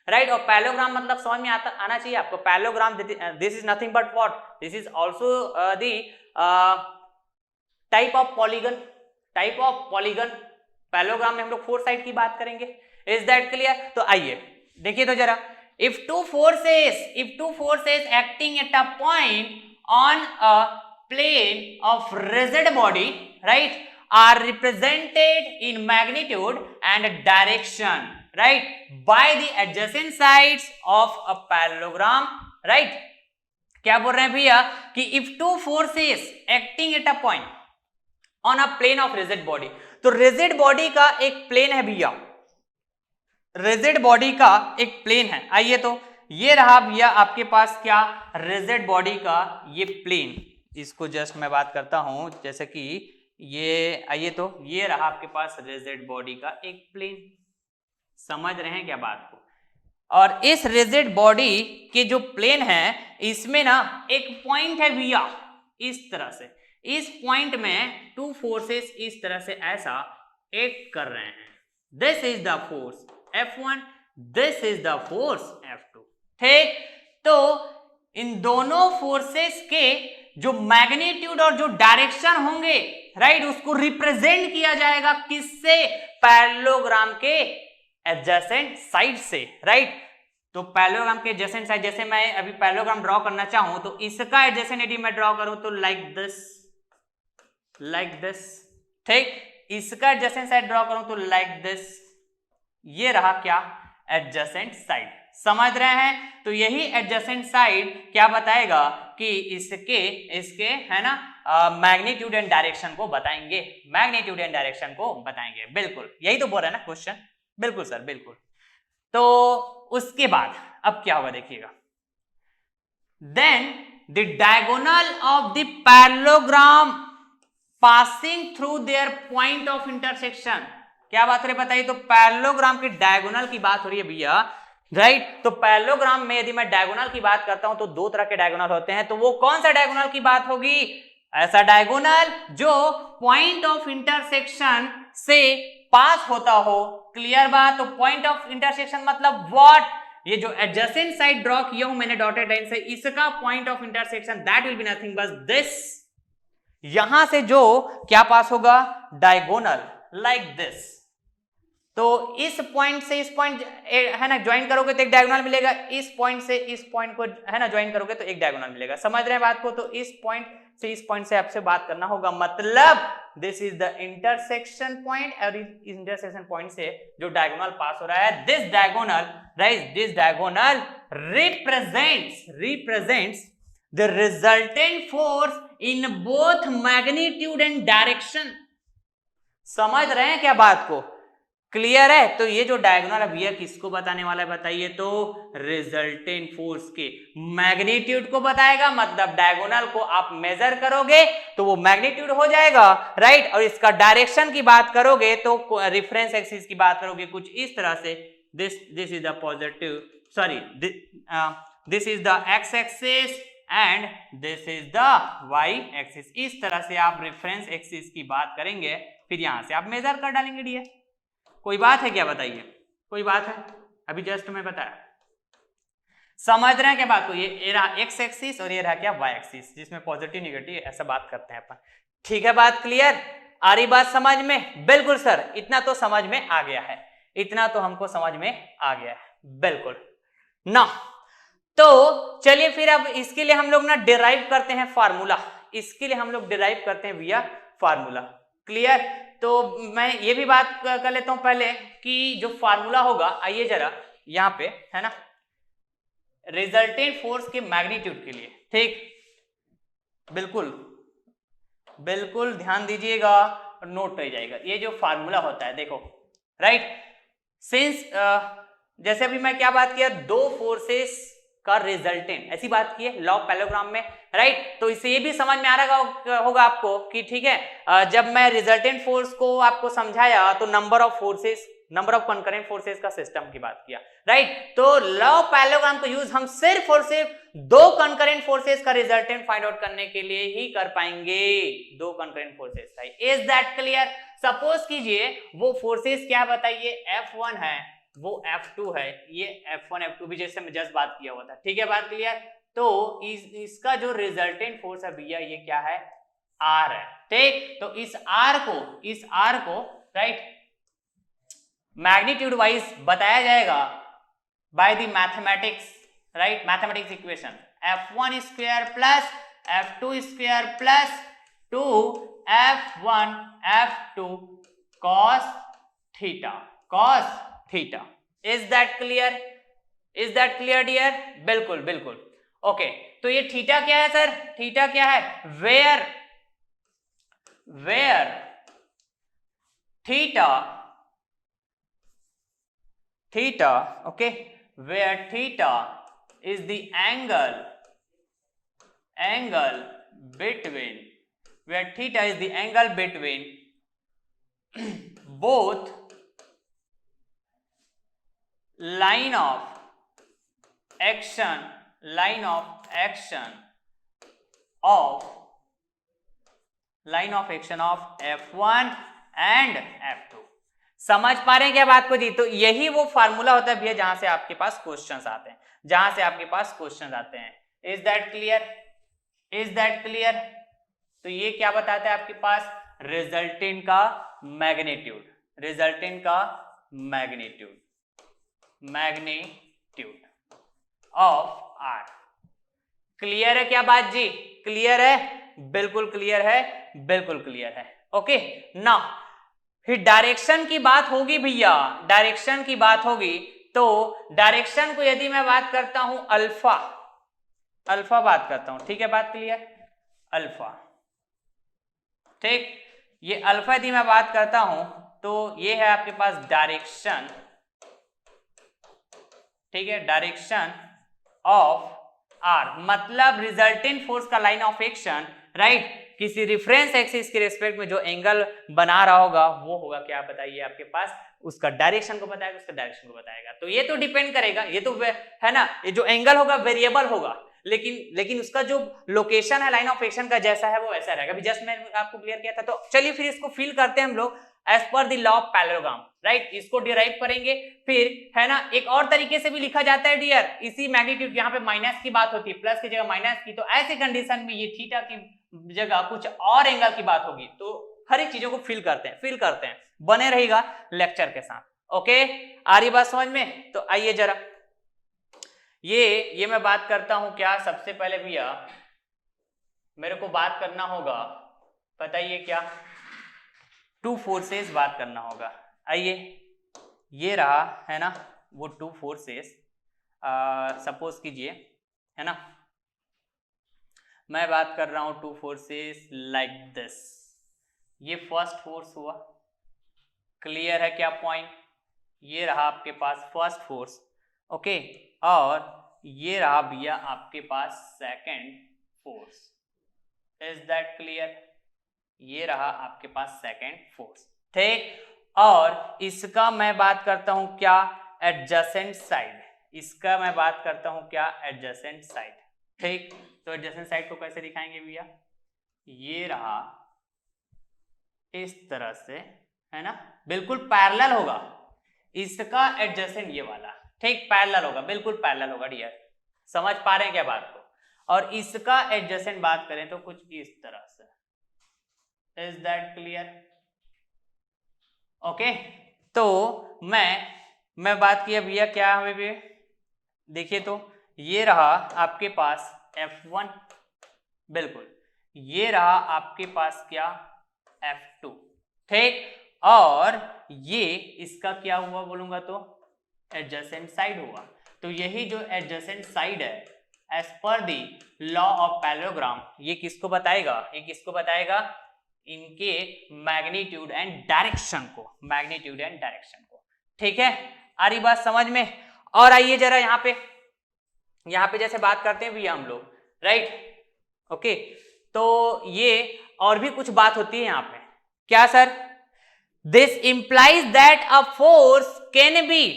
राइट। और पैरेललोग्राम मतलब समझ में आना चाहिए आपको। Parallelogram this is nothing but what, this is also the type of polygon, type of polygon. Parallelogram में हम लोग 4 साइड की बात करेंगे। Is that clear? तो आइए देखिए तो जरा, if two forces acting at a point on a plane of rigid body, right, are represented in magnitude and direction, right, by the adjacent sides of a parallelogram, right। क्या बोल रहे हैं भैया कि if two forces acting at a point on a plane of rigid body, तो rigid body का एक plane है भैया, रिजिड बॉडी का एक प्लेन है। आइए तो ये रहा भैया आपके पास क्या, रिजिड बॉडी का ये प्लेन। इसको जस्ट मैं बात करता हूं, जैसे कि ये, आइए तो ये रहा आपके पास रिजिड बॉडी का एक प्लेन। समझ रहे हैं क्या बात को? और इस रिजिड बॉडी के जो प्लेन है इसमें ना एक पॉइंट है भैया, इस तरह से। इस पॉइंट में टू फोर्सेस इस तरह से ऐसा एक्ट कर रहे हैं। This is the force F1, this is the force F2। ठीक, तो इन दोनों फोर्सेस के जो मैग्नीट्यूड और जो डायरेक्शन होंगे, राइट, उसको रिप्रेजेंट किया जाएगा किससे? पैरेललोग्राम के एडजेसेंट साइड से, राइट। तो पैरेललोग्राम के एडजेसेंट साइड, जैसे मैं अभी पैरेललोग्राम ड्रॉ करना चाहूं तो इसका एडजेसेंट यदि मैं ड्रॉ करूं तो लाइक दिस, ठीक। इसका एडजेसेंट साइड ड्रॉ करूं तो लाइक दिस। ये रहा क्या, एडजेसेंट साइड। समझ रहे हैं? तो यही एडजेसेंट साइड क्या बताएगा कि इसके है ना मैग्नीट्यूड एंड डायरेक्शन को बताएंगे, मैग्नीट्यूड एंड डायरेक्शन को बताएंगे। बिल्कुल यही तो बोल रहा है ना क्वेश्चन। बिल्कुल सर, बिल्कुल। तो उसके बाद अब क्या होगा देखिएगा, then the diagonal of the parallelogram passing through their point of intersection. क्या बात हो रही है बताइए? तो पैरेललोग्राम के डायगोनल की बात हो रही है भैया, राइट। तो पैरेललोग्राम में यदि मैं डायगोनल की बात करता हूं तो 2 तरह के डायगोनल होते हैं। तो वो कौन सा डायगोनल की बात होगी? ऐसा डायगोनल जो पॉइंट ऑफ इंटरसेक्शन से पास होता हो। क्लियर बात? तो पॉइंट ऑफ इंटरसेक्शन मतलब व्हाट? ये जो एडजेसेंट साइड ड्रॉ किया हूं मैंने डॉटेड लाइन से, इसका point of intersection that will be nothing but this. यहां से जो क्या पास होगा? Diagonal, like this. तो इस पॉइंट से इस पॉइंट है ना ज्वाइन करोगे तो एक डायगोनल मिलेगा, इस पॉइंट से इस पॉइंट को है ना ज्वाइन करोगे तो एक डायगोनल मिलेगा। समझ रहे हैं बात को? तो इस पॉइंट से इस पॉइंट से आपसे बात करना होगा, मतलब this is the intersection point, और इस इंटरसेक्शन पॉइंट से जो डायगोनल पास हो रहा है, this diagonal, right, this diagonal represents the resultant force in both magnitude and direction. समझ रहे हैं क्या बात को? क्लियर है? तो ये जो डायगोनल है भैया किसको बताने वाला है बताइए? तो रिजल्टेंट फोर्स के मैग्नीट्यूड को बताएगा। मतलब डायगोनल को आप मेजर करोगे तो वो मैग्नीट्यूड हो जाएगा, राइट। और इसका डायरेक्शन की बात करोगे तो रेफरेंस एक्सिस की बात करोगे कुछ इस तरह से, this is the positive, sorry this is the X axis and this is the Y axis. इस तरह से आप रेफरेंस एक्सिस की बात करेंगे, फिर यहां से आप मेजर कर डालेंगे डियर। कोई बात है क्या बताइए? कोई बात है? अभी जस्ट मैं बताया। समझ रहे हैं क्या बात को? ये रहा एक्स एक्सिस और ये रहा क्या, वाई एक्सिस, जिसमें पॉजिटिव नेगेटिव ऐसा बात करते हैं अपन। ठीक है, बात क्लियर? आ रही बात समझ में? बिल्कुल सर, इतना तो समझ में आ गया है, इतना तो हमको समझ में आ गया है। बिल्कुल ना। तो चलिए फिर अब इसके लिए हम लोग ना डिराइव करते हैं फार्मूला। इसके लिए हम लोग डिराइव करते हैं भैया फार्मूला। क्लियर? तो मैं ये भी बात कर लेता हूं पहले कि जो फार्मूला होगा, आइए जरा यहां पे है ना, रिजल्टेंट फोर्स के मैग्नीट्यूड के लिए, ठीक। बिल्कुल बिल्कुल ध्यान दीजिएगा और नोट रह जाएगा। ये जो फार्मूला होता है देखो, राइट, सिंस जैसे अभी मैं क्या बात किया, 2 फोर्सेस का रिजल्टेंट, ऐसी बात की है लॉ ऑफ पैरेललोग्राम में, राइट। तो इससे ये भी समझ में आ रहा होगा आपको कि ठीक है, जब मैं रिजल्टेंट फोर्स को आपको समझाया तो number of forces number of concurrent forces का सिस्टम की बात किया, राइट। तो लॉ ऑफ पैरेललोग्राम को यूज हम सिर्फ और सिर्फ दो कंकरेंट फोर्सेस का रिजल्टेंट फाइंड आउट करने के लिए ही कर पाएंगे, दो कंकरेंट फोर्सेस का। Is that clear? सपोज कीजिए वो फोर्सेस क्या बताइए, F1 है, वो F2 है, ये F1 F2 भी जैसे मैं जस्ट बात किया हुआ था, ठीक है, बात क्लियर। तो इसका जो रिजल्टेंट फोर्स है भैया ये क्या है, R है, ठीक। तो इस R को राइट मैग्नीट्यूड वाइज बताया जाएगा by the mathematics, right, mathematics equation F1 square plus F2 square plus 2F1 F2 cos theta. Is that clear? Is that clear dear? बिल्कुल बिल्कुल। ओके, तो ये थीटा क्या है सर? थीटा क्या है? Where theta, okay, where theta is the angle between, where theta is the angle between both line of action of F1 and F2। समझ पा रहे हैं क्या बात को जी? तो यही वो फार्मूला होता है भैया जहां से आपके पास क्वेश्चंस आते हैं, इज दैट क्लियर? तो ये क्या बताता है आपके पास, रिजल्टेंट का मैग्नीट्यूड ऑफ R। क्लियर है क्या बात जी? क्लियर है? बिल्कुल क्लियर है। ओके, नाउ फिर डायरेक्शन की बात होगी भैया, तो डायरेक्शन को यदि मैं बात करता हूं अल्फा बात करता हूं, ठीक है, बात क्लियर, अल्फा, ठीक। ये अल्फा यदि मैं बात करता हूं तो ये है आपके पास डायरेक्शन, ठीक है, डायरेक्शन ऑफ R, मतलब रिजल्टेंट फोर्स का लाइन ऑफ एक्शन, राइट, किसी रिफरेंस एक्सिस के रिस्पेक्ट में जो एंगल बना रहा होगा वो होगा क्या बताइए आपके पास, उसका डायरेक्शन को बताएगा, तो ये तो डिपेंड करेगा, ये तो है ना, ये जो एंगल होगा वेरिएबल होगा, लेकिन उसका जो लोकेशन है लाइन ऑफ एक्शन का जैसा है वो वैसा रहेगा। अभी जस्ट मैंने आपको क्लियर किया था। तो चलिए फिर इसको फील करते हैं हम लोग as per the law of parallelogram, right, इसको डिराइव करेंगे फिर, है ना। एक और तरीके से भी लिखा जाता है डियर, इसी मैग्नीट्यूड, यहाँ पे माइनस की बात होती है, प्लस की जगह माइनस की, तो ऐसी कंडीशन में ये थीटा की जगह कुछ और एंगल की बात होगी। तो हर एक चीजों को फील करते हैं, बने रहेगा लेक्चर के साथ। ओके, आ रही बात समझ में? तो आइए जरा ये मैं बात करता हूं क्या, सबसे पहले भैया मेरे को बात करना होगा, बताइए क्या, टू फोर्सेस बात करना होगा। आइए, ये रहा है ना वो टू फोर्सेस, सपोज कीजिए, है ना, मैं बात कर रहा हूं टू फोर्सेस लाइक दिस। ये फर्स्ट फोर्स हुआ, क्लियर है क्या पॉइंट? ये रहा आपके पास फर्स्ट फोर्स, ओके, और ये रहा भैया आपके पास second force. Is that clear? ये रहा आपके पास सेकंड फोर्स, ठीक। और इसका मैं बात करता हूं क्या, एडजेसेंट साइड, इसका मैं बात करता हूं क्या, एडजेसेंट साइड, ठीक। तो एडजेसेंट साइड को कैसे दिखाएंगे भैया, ये रहा इस तरह से, है ना, बिल्कुल पैरेलल होगा, इसका एडजेसेंट ये वाला, ठीक, पैरेलल होगा, बिल्कुल पैरेलल होगा डियर, समझ पा रहे हैं क्या बात को? और इसका एडजेसेंट बात करें तो कुछ इस तरह से। Is that clear? ओके, तो मैं बात किया भैया क्या, हमें भी देखिए, तो ये रहा आपके पास F1, बिल्कुल, ये रहा आपके पास क्या, F2, ठीक। और ये इसका क्या हुआ बोलूंगा तो एडजेसेंट साइड हुआ। तो यही जो एडजेसेंट साइड है एज पर दी लॉ ऑफ पैरेललोग्राम, ये किसको बताएगा, इनके मैग्नीट्यूड एंड डायरेक्शन को, ठीक है। आ रही बात समझ में? और आइए जरा यहाँ पे जैसे बात करते हैं भैया हम लोग, राइट, ओके, तो ये और भी कुछ बात होती है यहाँ पे, क्या sir? This implies that a force can be,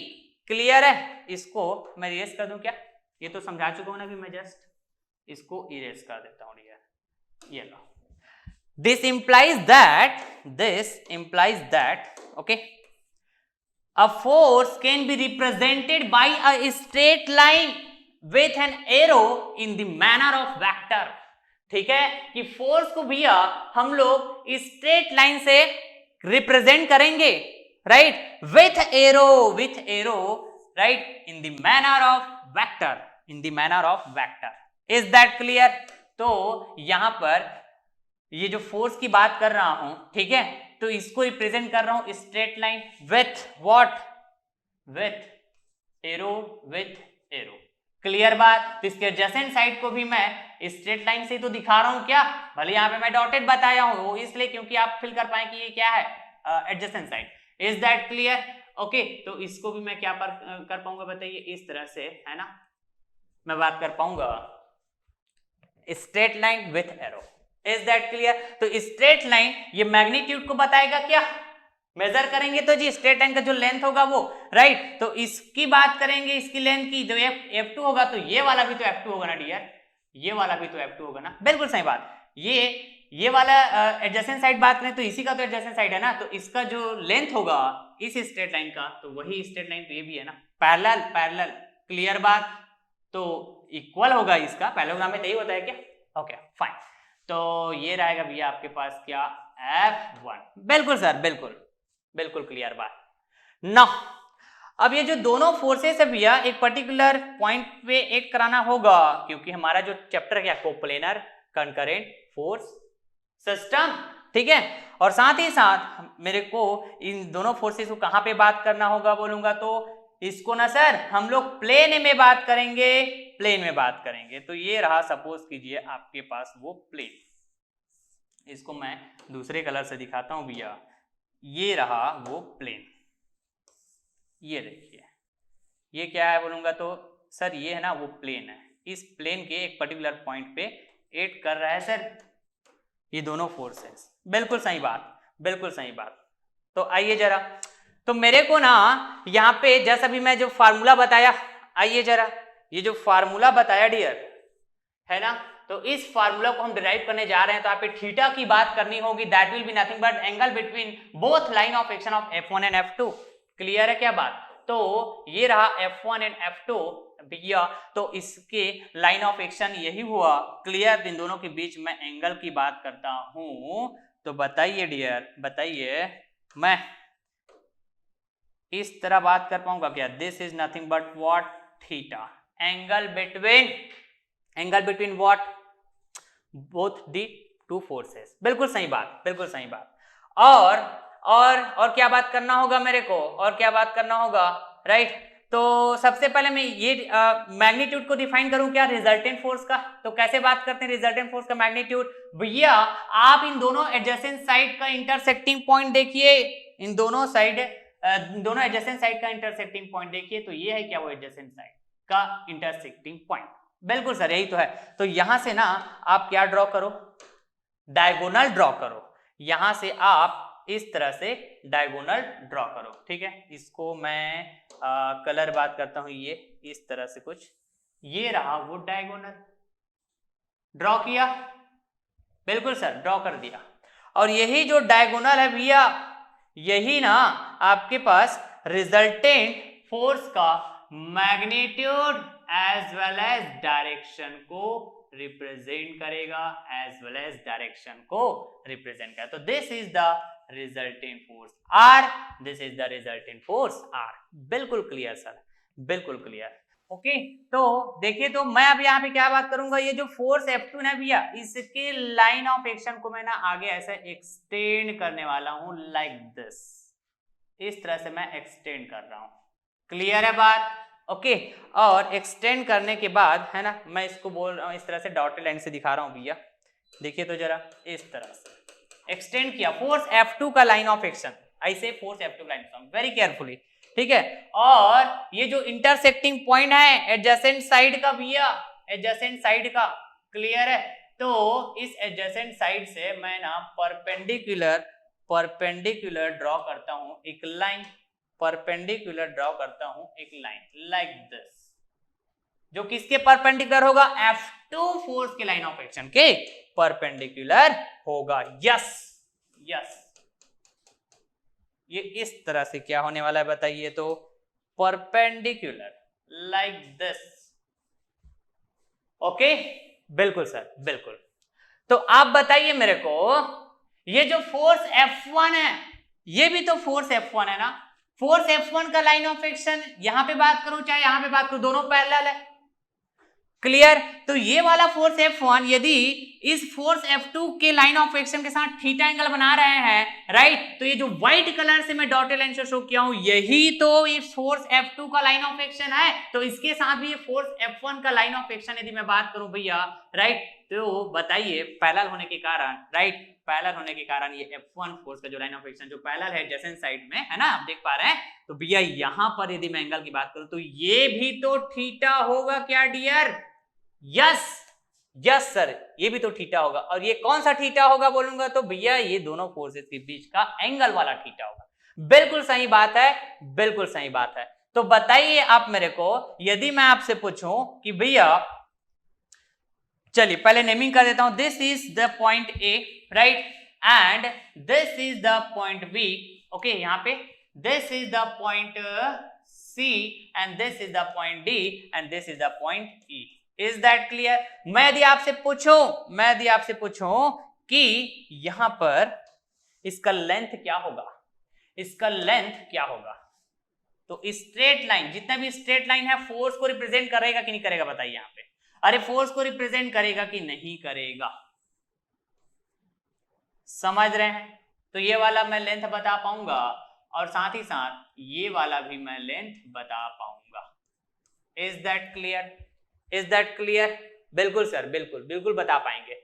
clear है? इसको मैं इरेज कर दूं क्या? ये तो समझा चुका हूं ना कि मैं जस्ट इसको इरेज कर देता हूं ये लो। This implies that okay, a force can be represented by a straight line with an arrow in the manner of vector। ठीक है, कि फोर्स को भैया हम लोग स्ट्रेट लाइन से रिप्रेजेंट करेंगे, right, with arrow, right, in the manner of vector, is that clear? तो यहां पर ये जो फोर्स की बात कर रहा हूं, ठीक है, तो इसको रिप्रेजेंट कर रहा हूं straight line with what, with arrow, clear बात? तो इसके एडजेसेंट साइड को भी मैं स्ट्रेट लाइन से तो दिखा रहा हूं क्या, भले यहां पे मैं डॉटेड बताया हूं, वो इसलिए क्योंकि आप फील कर पाए कि ये क्या है, adjacent side. Is that clear? Okay, तो इसको भी मैं क्या कर पाऊंगा बताइए, इस तरह से, है ना, मैं बात कर पाऊंगा straight line with arrow. Is that clear? तो स्ट्रेट लाइन ये मैग्नीट्यूड को बताएगा क्या, मेजर करेंगे तो जी स्ट्रेट लाइन का जो लेंथ होगा वो, राइट, तो इसकी बात करेंगे, इसकी लेंथ की, जो F2 होगा, तो ये वाला भी तो F2 होगा ना डियर, ये वाला भी तो F2 होगा ना, बिल्कुल सही बात। ये वाला एडजेसेंट साइड बात करें तो इसी का तो एडजेसेंट साइड है ना, तो इसका जो लेंथ होगा इस स्ट्रेट लाइन का, तो वही स्ट्रेट लाइन तो ये भी है ना, पैरेलल, क्लियर बात? तो इक्वल होगा इसका, पैरेललोग्राम में यही होता है क्या? ओके फाइन, तो ये रहेगा भैया आपके पास क्या, F1। बिल्कुल सर, बिल्कुल क्लियर बात ना। अब ये जो दोनों फोर्सेस है भैया एक पर्टिकुलर पॉइंट पे एक्ट कराना होगा, क्योंकि हमारा जो चैप्टर क्या, कोप्लेनर कंकरेंट फोर्स सिस्टम, ठीक है, और साथ ही साथ मेरे को इन दोनों फोर्सेस को कहां पे बात करना होगा बोलूंगा, तो इसको ना सर हम लोग प्लेन में बात करेंगे, तो ये रहा, सपोज कीजिए आपके पास वो प्लेन, इसको मैं दूसरे कलर से दिखाता हूं भैया, ये रहा वो प्लेन, ये देखिए, ये क्या है बोलूंगा, तो सर ये है ना वो प्लेन है, इस प्लेन के एक पर्टिकुलर पॉइंट पे एक्ट कर रहा है सर ये दोनों फोर्सेस, बिल्कुल सही बात। तो आइए जरा, तो मेरे को ना यहाँ पे जैसा भी मैं जो फार्मूला बताया, आइए जरा, ये जो फार्मूला बताया डियर, है ना, तो इस फार्मूला को हम डिराइव करने जा रहे हैं, तो आप थीटा की बात करनी होगी, that will be nothing but angle between both line of action of F1 and F2, clear है क्या बात? तो ये रहा F1 एंड F2 भैया, तो इसके लाइन ऑफ एक्शन यही हुआ, क्लियर? इन दोनों के बीच में एंगल की बात करता हूं, तो बताइए डियर, बताइए, मैं इस तरह बात कर पाऊंगा क्या, this is nothing but what, theta, angle between what, both the to forces, बिल्कुल सही बात। और क्या बात करना होगा मेरे को, राइट? तो सबसे पहले मैं ये मैग्नीट्यूड को डिफाइन करूं क्या, रिजल्टेंट फोर्स का। तो कैसे बात करते हैं रिजल्टेंट फोर्स का मैग्नीट्यूड भैया, आप इन दोनों एडजेसेंट साइड का इंटरसेक्टिंग पॉइंट देखिए, इन दोनों एडजेसेंट साइड का इंटरसेक्टिंग पॉइंट देखिए, तो ये है क्या, वो एडजेसेंट साइड का इंटरसेक्टिंग पॉइंट, बिल्कुल सर यही तो है। तो यहां से ना आप क्या ड्रॉ करो, डायगोनल ड्रॉ करो, यहां से आप इस तरह से डायगोनल ड्रॉ करो, ठीक है। इसको मैं कलर बात करता हूं, ये इस तरह से कुछ, ये रहा वो डायगोनल, ड्रॉ किया, बिल्कुल सर ड्रॉ कर दिया, और यही जो डायगोनल है भैया, यही ना आपके पास रिजल्टेंट फोर्स का magnitude as well as direction को रिप्रेजेंट करेगा, तो this is the resultant force R, बिल्कुल क्लियर सर, बिल्कुल क्लियर। ओके, तो देखिए, तो मैं अब यहाँ पे क्या बात करूंगा, ये जो फोर्स F2 है भैया, इसके लाइन ऑफ एक्शन को मैं ना आगे ऐसे एक्सटेंड करने वाला हूं, लाइक दिस, इस तरह से मैं एक्सटेंड कर रहा हूं, क्लियर है बात? ओके, और एक्सटेंड करने के बाद, है ना, मैं इसको बोल रहा हूं इस तरह से डॉटेड लाइन से दिखा रहा हूं भैया, देखिए तो जरा, इस तरह से एक्सटेंड किया फोर्स F2 का लाइन ऑफ एक्शन, ऐसे force F2 line of, very carefully, ठीक है। और ये जो इंटरसेक्टिंग पॉइंट है एडजेसेंट साइड का भैया, एडजेसेंट साइड का, क्लियर है? तो इस एडजेसेंट साइड से मैं ना परपेंडिकुलर परपेंडिकुलर ड्रॉ करता हूं एक लाइन, परपेंडिकुलर ड्रॉ करता हूं एक लाइन लाइक दिस, जो किसके परपेंडिकुलर होगा, F2 फोर्स के लाइन ऑफ एक्शन के परपेंडिकुलर होगा। यस यस, ये इस तरह से क्या होने वाला है बताइए, तो परपेंडिकुलर लाइक दिस। ओके, बिल्कुल सर बिल्कुल। तो आप बताइए मेरे को, ये जो फोर्स F1 है, ये भी तो फोर्स F1 है ना। फोर्स F1 का लाइन ऑफ एक्शन यहां पे बात करूं चाहे यहां पे बात करूं, दोनों पैरेलल है। क्लियर। तो ये वाला फोर्स F1 यदि इस फोर्स F2 के लाइन ऑफ एक्शन के साथ थीटा एंगल बना रहे हैं, राइट, तो ये जो व्हाइट कलर से मैं डॉटेड लाइन से शो किया हूं, यही तो इस फोर्स F2 का लाइन ऑफ एक्शन है। तो इसके साथ भी ये फोर्स F1 का लाइन ऑफ एक्शन यदि मैं बात करूं भैया, राइट, तो बताइए पैरेलल होने के कारण, राइट, पैरेलल होने के कारण ये F1 फोर्स का जो लाइन ऑफ एक्शन जो पैरेलल है एडजेसेंट साइड में है ना, आप देख पा रहे हैं, तो भैया यहां पर यदि मैं एंगल की बात करूं तो ये भी तो थीटा होगा क्या डियर। यस यस सर, ये भी तो थीटा होगा। और ये कौन सा थीटा होगा बोलूंगा तो भैया ये दोनों फोर्सेस के बीच का एंगल वाला थीटा होगा। बिल्कुल सही बात है, बिल्कुल सही बात है। तो बताइए आप मेरे को, यदि मैं आपसे पूछूं कि भैया, चलिए पहले नेमिंग कर देता हूं, this is the point A, right, and this is the point B. Okay, यहां पे this is the point C and this is the point D and this is the point E. Is that clear. मैं यदि आपसे पूछूं कि यहां पर इसका लेंथ क्या होगा, इसका लेंथ क्या होगा, तो स्ट्रेट लाइन, जितना भी स्ट्रेट लाइन है फोर्स को रिप्रेजेंट करेगा कि नहीं करेगा बताइए यहां पे। अरे फोर्स को रिप्रेजेंट करेगा कि नहीं करेगा, समझ रहे हैं। तो ये वाला मैं लेंथ बता पाऊंगा और साथ ही साथ ये वाला भी मैं लेंथ बता पाऊंगा। Is that clear, is that clear. बिल्कुल सर, बिल्कुल बिल्कुल बता पाएंगे।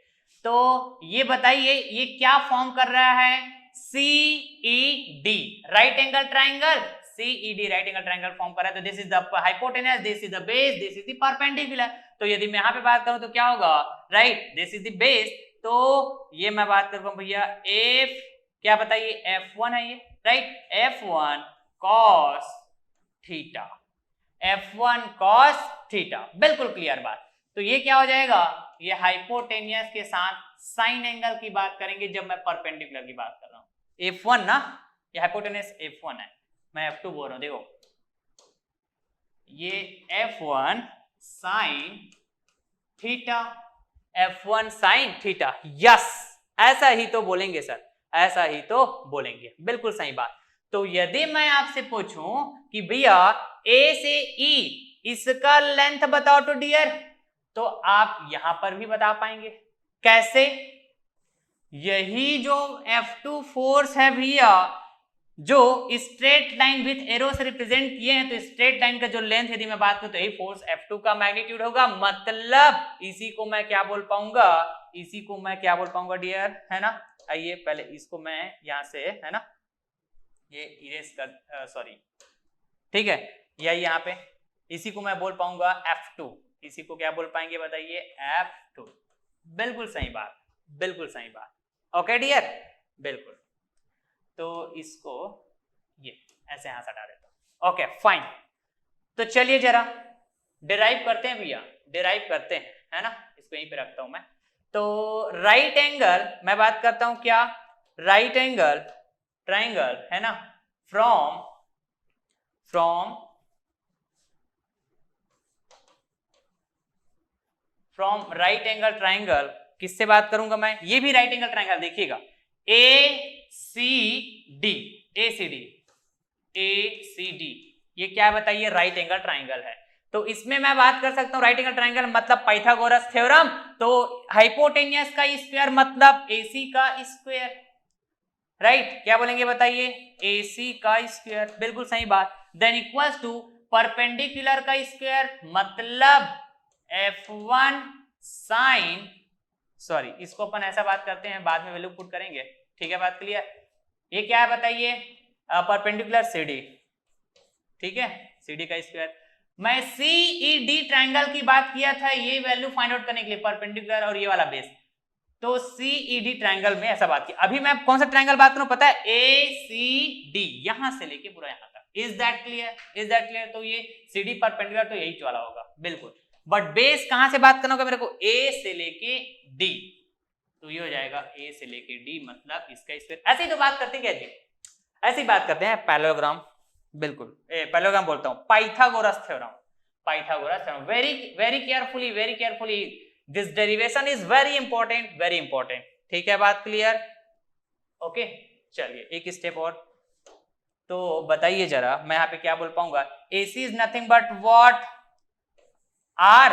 तो ये बताइए ये क्या फॉर्म कर रहा है, CED, right angle triangle, CED right angle triangle form कर रहा है। तो this is the hypotenuse, this is the base, this is the perpendicular. तो यदि मैं यहां पे बात करूं तो क्या होगा, right, this is the base. तो ये मैं बात कर रहा हूं भैया F, क्या बताइए, F1 है ये, right, F1 cos theta, F1 cos theta, बिल्कुल क्लियर बात। तो ये क्या हो जाएगा, ये हाइपोटेनियस के साथ साइन एंगल की बात करेंगे जब मैं परपेंडिकुलर की बात कर रहा हूं। F1 ना, ये हाइपोटेनियस F1 है, मैं F2 बोल रहा हूं। देखो ये F1 sine theta, F1 sine theta. Yes, ऐसा ही तो बोलेंगे सर, ऐसा ही तो बोलेंगे, बिल्कुल सही बात। तो यदि मैं आपसे पूछूं कि भैया A से E इसका लेंथ बताओ तो डियर, तो आप यहां पर भी बता पाएंगे। कैसे, यही जो F2 फोर्स है भैया, जो स्ट्रेट लाइन विथ एरो से रिप्रेजेंट किए हैं, तो स्ट्रेट लाइन का जो लेंथ यदि मैं बात करूं तो यही फोर्स F2 का मैग्नीट्यूड होगा। मतलब इसी को मैं क्या बोल पाऊंगा, इसी को मैं क्या बोल पाऊंगा डियर, है ना। आइए पहले इसको मैं यहां से, है ना, ये इरेज कर, सॉरी, ठीक है, यही यहाँ पे इसी को मैं बोल पाऊंगा F2। इसी को क्या बोल पाएंगे बताइए, F2। बिल्कुल सही बात, बिल्कुल सही बात। ओके डियर, बिल्कुल। तो इसको ये ऐसे यहां से हटा देता हूं। Okay fine. तो चलिए जरा डिराइव करते हैं भैया, डिराइव करते हैं, है ना, इसको यहीं पे रखता हूं मैं। तो राइट एंगल मैं बात करता हूं क्या, राइट एंगल ट्राइंगल, है ना, फ्रॉम राइट एंगल ट्राइंगल, किससे बात करूंगा मैं, ये भी राइट एंगल ट्राइंगल, देखिएगा ACD, ये क्या बताइए, राइट एंगल ट्राइंगल है। तो इसमें मैं बात कर सकता हूं राइट एंगल ट्राइंगल मतलब पाइथागोरस थ्योरम। तो हाइपोटेनियस का स्क्वायर मतलब AC का स्क्वायर, राइट, क्या बोलेंगे बताइए, AC का स्क्वायर, बिल्कुल सही बात। देन इक्वल्स टू परपेंडिकुलर का स्क्वायर मतलब F1 साइन, सॉरी इसको अपन ऐसा बात करते हैं, बाद में वैल्यू पुट करेंगे, ठीक है, बात क्लियर। ये क्या है बताइए, परपेंडिकुलर CD, ठीक है, CD का स्क्वायर। मैं CED ट्रायंगल की बात किया था ये वैल्यू फाइंड आउट करने के लिए, परपेंडिकुलर और ये वाला बेस। तो सीईडी ट्रायंगल में ऐसा बात की। अभी मैं कौन सा ट्रायंगल बात करूं पता है, एसीडी, यहां से लेके पूरा यहां तक। Is that clear? Is that clear? तो ये सीडी परपेंडिकुलर तो यही वाला होगा बिल्कुल। बट बेस कहां से बात करना होगा मेरे को, ए से लेके डी, तो ये हो जाएगा ए से लेके डी, मतलब इसका स्क्वायर। ऐसे ही तो बात करते हैं क्या जी, ऐसी बात करते हैं पैरेललोग्राम, बिल्कुल पैरेललोग्राम बोलता हूं, Pythagoras theorem, Pythagoras theorem. Very very carefully, this derivation is very important. ठीक है, बात क्लियर? ओके, चलिए एक स्टेप और। तो बताइए जरा, मैं यहाँ पे क्या बोल पाऊंगा, AC is nothing but what, R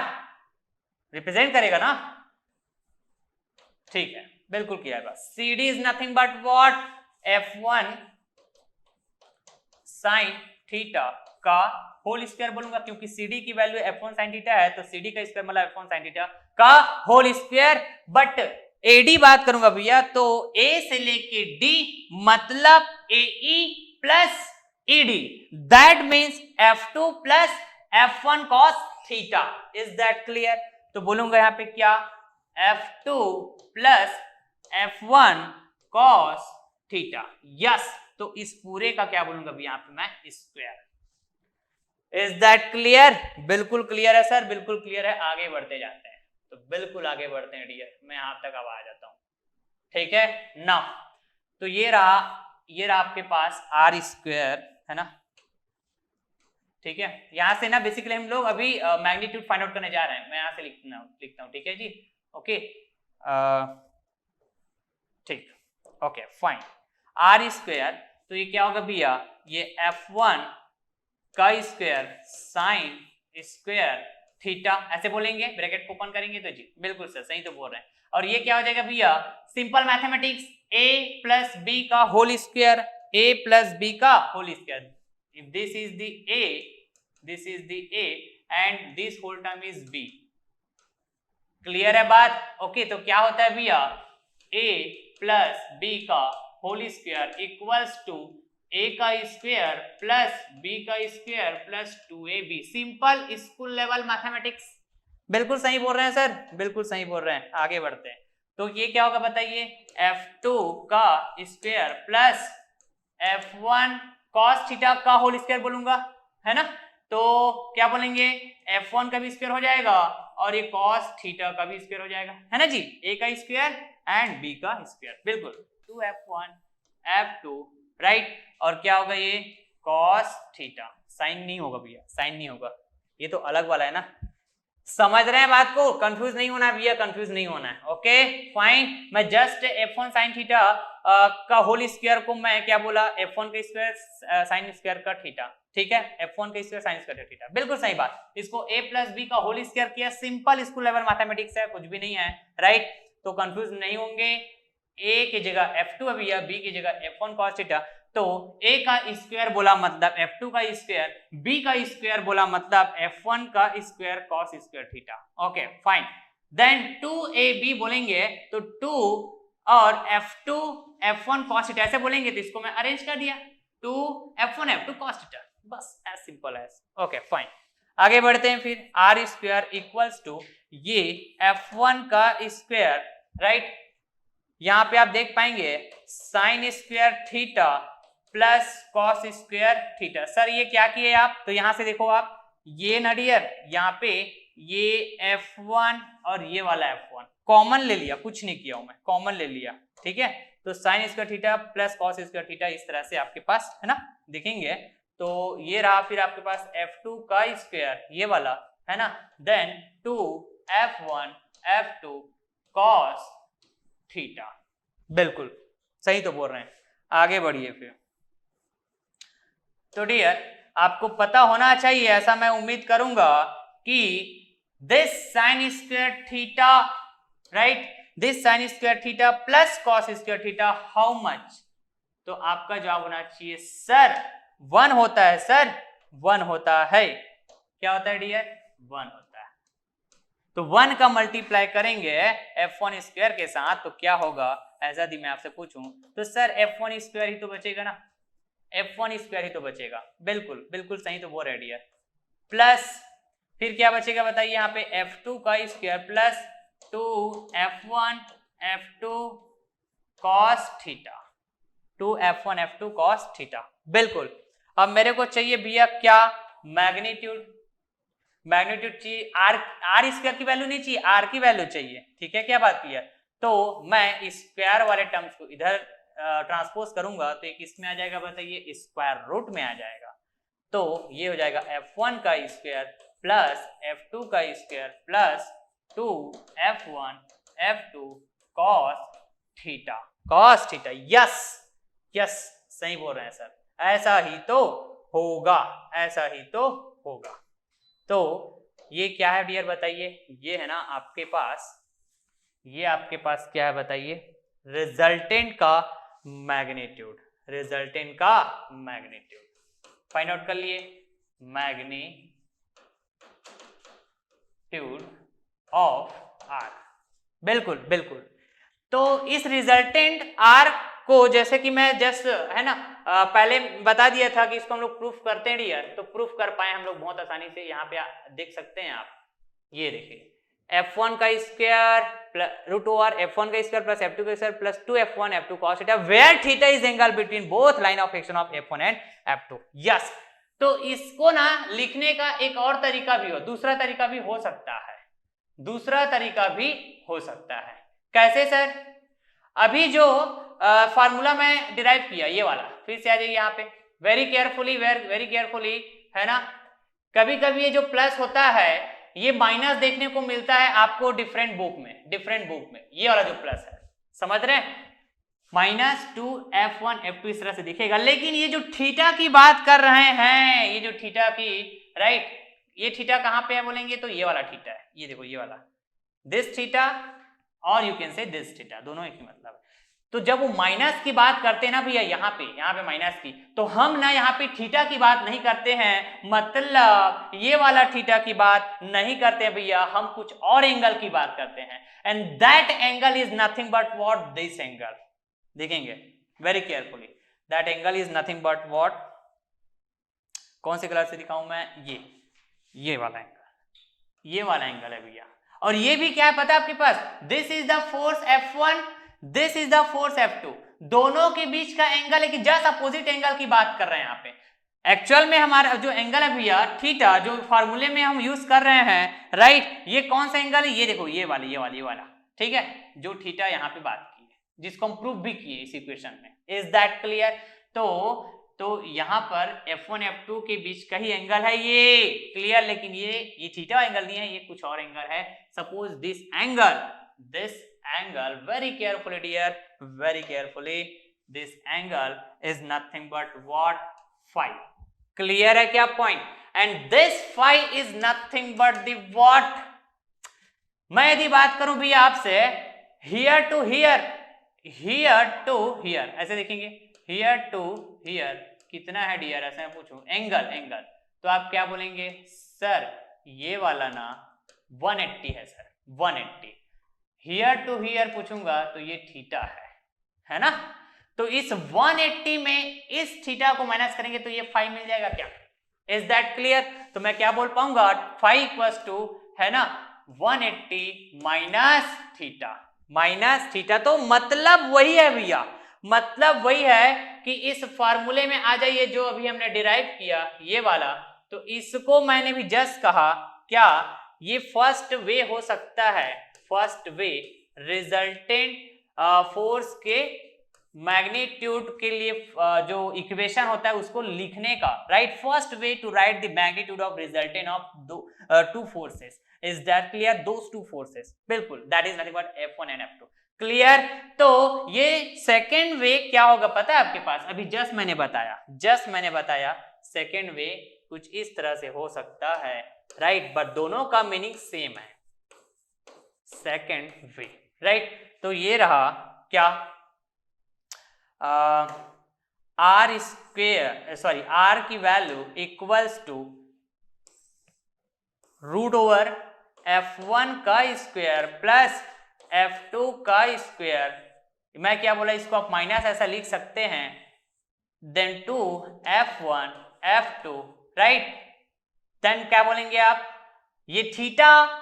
represent करेगा ना, ठीक है, बिल्कुल किया है। CD is nothing but what, F1 sine theta का होल स्क्वायर बोलूंगा, क्योंकि CD की वैल्यू F1 साइन थीटा है, तो CD का स्क्वायर मतलब F1 साइन थीटा का होल स्क्वायर। बट AD बात करूंगा भैया, तो A से लेके D मतलब AE plus ED, that means F2 plus F1 cos theta. Is that clear? तो बोलूंगा यहाँ पे क्या, F2 plus F1 cos theta. Yes, तो इस पूरे का क्या बोलूंगा अभी यहाँ पे मैं, स्क्वायर। Is that clear? बिल्कुल क्लियर है सर, बिल्कुल क्लियर है। आगे बढ़ते जाते हैं, तो बिल्कुल आगे बढ़ते हैं डियर, मैं यहाँ तक अब आ जाता हूँ। ठीक है ना, तो ये रहा आपके पास आर स्क्वायर, है ना, ठीक है। यहां से ना बेसिकली हम लोग अभी मैग्नीट्यूड फाइंड आउट करने जा रहे हैं, मैं यहां से लिखता हूँ, ठीक है जी, ओके, ठीक, ओके फाइन। आर स्क्वायर, तो ये क्या होगा भैया, ये F1 का स्क्वायर साइन स्क्वायर थीटा, ऐसे बोलेंगे, ब्रैकेट को ओपन करेंगे तो जी बिल्कुल सर, सही तो बोल रहे हैं। और ये क्या हो जाएगा भैया, simple mathematics, a plus B का whole square, a plus B का whole square. If this is the a, this is the a and this whole term is b। Clear है बात? ओके, तो क्या होता है भैया, a प्लस b का whole square equals to a का स्क्वायर प्लस b का square plus 2ab। Simple school level mathematics. बिल्कुल सही बोल रहे हैं सर, बिल्कुल सही बोल रहे हैं। आगे बढ़ते हैं, तो ये क्या होगा बताइए, F2 का square plus F1 cos theta का होल स्क्वायर बोलूंगा, है ना। तो क्या बोलेंगे, F1 का भी स्क्वायर हो जाएगा और ये cos थीटा का भी स्क्वायर हो जाएगा, है ना जी, a का स्क्वायर एंड b का स्क्वायर, बिल्कुल 2F1 F2, राइट। और क्या होगा ये cos थीटा, साइन नहीं होगा भैया, साइन नहीं होगा, ये तो अलग वाला है ना। समझ रहे हैं बात को, कंफ्यूज नहीं होना है भैया, कंफ्यूज नहीं होना है। ओके फाइन, मैं जस्ट F1 साइन थीटा का होल स्क्वायर को मैं क्या बोला, F1 का स्क्वायर साइन स्क्वायर का थीटा, ठीक है, F1 का स्क्वायर साइन स्क्वायर थीटा, बिल्कुल सही बात। इसको a प्लस बी का होल स्क्वायर किया, सिंपल स्कूल लेवल मैथमेटिक्स है, कुछ भी नहीं है, राइट। तो कंफ्यूज नहीं होंगे, a की जगह F2 है भैया, b की जगह F1 cos थीटा। तो a का स्क्वायर बोला मतलब F2 का स्क्वायर, b का स्क्वायर बोला मतलब F1 का square cos square theta. Okay fine, then 2ab बोलेंगे तो 2 और F2 F1 cos थीटा ऐसे बोलेंगे, तो इसको मैं अरेंज कर दिया, 2 F1 F2 cos थीटा, बस as simple as. Okay fine, आगे बढ़ते हैं फिर, आर स्क्वायर इक्वल्स टू ये F1 का स्क्वायर, राइट। यहां पे आप देख पाएंगे sine square theta plus cos square theta. Sir ये क्या किए आप, तो यहां से देखो आप, ये ना डियर, यहाँ पे ये F1 और ये वाला F1 कॉमन ले लिया, कुछ नहीं किया हूं मैं, कॉमन ले लिया, ठीक है। तो sine square theta plus cos square theta इस तरह से आपके पास है ना, दिखेंगे। तो ये रहा फिर आपके पास F2 का स्क्वायर, ये वाला है ना, then 2F1 F2 cos theta, बिल्कुल सही तो बोल रहे हैं। आगे बढ़िए फिर, तो डियर आपको पता होना चाहिए, ऐसा मैं उम्मीद करूंगा कि this sine square theta, right, this sine square theta plus cos square theta how much, तो आपका जवाब होना चाहिए सर 1 होता है, सर 1 होता है। क्या होता है डियर, 1 होता है। तो 1 का मल्टीप्लाई करेंगे F1 स्क्वायर के साथ तो क्या होगा, ऐसा यदि मैं आपसे पूछूं तो सर F1 स्क्वायर ही तो बचेगा ना, F1 स्क्वायर ही तो बचेगा, बिल्कुल बिल्कुल सही तो बोल रहे डियर। प्लस फिर क्या बचेगा बताइए, यहाँ पे F2 का square plus 2F1 F2 cos theta, 2F1 F2 cos theta. बिल्कुल। अब मेरे को चाहिए भैया क्या, मैग्नीट्यूड। मैग्नीट्यूड चाहिए, आर स्क्वायर की वैल्यू नहीं चाहिए, आर की वैल्यू चाहिए। ठीक है, क्या बात की है। तो मैं स्क्वायर वाले टर्म्स को इधर ट्रांसपोज करूंगा तो एक इसमें आ जाएगा, बताइए स्क्वायर रूट में आ जाएगा। तो ये हो जाएगा F1 का स्क्वायर प्लस F2 का square plus 2F1 F2 cos theta, cos theta. Yes yes, सही बोल रहे हैं सर, ऐसा ही तो होगा, ऐसा ही तो होगा। तो ये क्या है डियर बताइए, ये है ना आपके पास, ये आपके पास क्या है बताइए, रिजल्टेंट का मैग्नीट्यूड, रिजल्टेंट का मैग्नीट्यूड फाइंड आउट कर लिए, मैग्नीट्यूड ऑफ आर। बिल्कुल बिल्कुल। तो इस रिजल्टेंट आर को, जैसे कि मैं जस्ट है ना पहले बता दिया था कि इसको हम लोग प्रूफ करते हैं डियर, तो प्रूफ कर पाए हम लोग बहुत आसानी से। यहाँ पे देख सकते हैं आप, ये देखिए F1 का square plus root over F1 का स्क्वायर प्लस F2 का square plus 2F1 F2 cos theta where theta is angle between both line of action of F1 and F2। Yes, तो इसको ना लिखने का एक और तरीका भी हो, दूसरा तरीका भी हो सकता है, दूसरा तरीका भी हो सकता है। कैसे सर? अभी जो फार्मूला मैं डिराइव किया ये वाला, फिर से आ जाइए यहाँ पे, वेरी केयरफुली, वेरी केयरफुली, है ना। कभी कभी ये जो प्लस होता है ये माइनस देखने को मिलता है आपको डिफरेंट बुक में, डिफरेंट बुक में ये वाला जो प्लस है, समझ रहे हैं, -2F1 F2 इस तरह से दिखेगा। लेकिन ये जो थीटा की बात कर रहे हैं, ये जो थीटा की, राइट, ये थीटा कहां पे है बोलेंगे तो ये वाला थीटा है, ये देखो ये वाला, दिस थीटा और यू कैन से दिस थीटा, दोनों एक ही मतलब है। तो जब वो माइनस की बात करते हैं ना भैया, यहाँ पे माइनस की, तो हम ना यहाँ पे थीटा की बात नहीं करते हैं, मतलब ये वाला थीटा की बात नहीं करते हैं भैया, हम कुछ और एंगल की बात करते हैं। And that angle is nothing but what, this angle. देखेंगे very carefully, that angle is nothing but what, कौन से कलर से दिखाऊं मैं, ये वाला एंगल, ये वाला एंगल है भैया। और ये भी क्या है पता है आपके पास, this is the force F1, this is the force F2, दोनों के बीच का एंगल है कि जस्ट अपोजिट एंगल की बात कर रहे हैं यहाँ पे। एक्चुअल में हमारा जो एंगल है भैया थीटा, जो फार्मूले में हम यूज कर रहे हैं, राइट, ये कौन सा एंगल है, ये देखो ये वाला, ठीक है, जो थीटा यहाँ पे बात की है, जिसको हम प्रूफ भी किए इस इक्वेशन में। Is that clear? तो यहाँ पर F1 F2 के बीच का ही एंगल है ये, क्लियर। लेकिन ये थीटा एंगल नहीं है, ये कुछ और एंगल है। Suppose this angle, very carefully dear, very carefully, this angle is nothing but what, phi. Clear है क्या point? And this phi is nothing but the what, मैं यदि बात करूं भैया आपसे, here to here, here to here, ऐसे देखेंगे, हियर टू हियर कितना है डियर, ऐसे मैं पूछूं, एंगल, तो आप क्या बोलेंगे, सर ये वाला ना 180 है सर, 180। हियर टू हियर पूछूंगा तो ये थीटा है ना। तो इस 180 में इस थीटा को माइनस करेंगे तो ये फाई मिल जाएगा क्या? Is that clear? तो मैं क्या बोल पाऊंगा, फाई इक्वल्स टू, है ना, 180 माइनस थीटा। तो मतलब वही है भैया, मतलब वही है कि इस फार्मूले में आ जाइए जो अभी हमने डिराइव किया ये वाला, तो इसको मैंने भी जस्ट कहा क्या, ये फर्स्ट वे हो सकता है, फर्स्ट वे रिजल्टेंट फोर्स के मैग्नीट्यूड के लिए जो इक्वेशन होता है उसको लिखने का, right, first way to write the magnitude of resultant of two forces. Is that clear? Those two forces, बिल्कुल, that is nothing but F1 and F2। Clear? तो ये सेकेंड वे क्या होगा पता है आपके पास, अभी जस्ट मैंने बताया सेकेंड वे कुछ इस तरह से हो सकता है, राइट, बट दोनों का मीनिंग सेम है, सेकेंड वे, राइट। तो ये रहा क्या, आर स्क्वेयर, सॉरी, आर की value equals to root over F1 का स्क्वायर प्लस F2 का स्क्वायर, मैं क्या बोला, इसको आप माइनस ऐसा लिख सकते हैं, then 2F1 F2, right, then क्या बोलेंगे आप, ये थीटा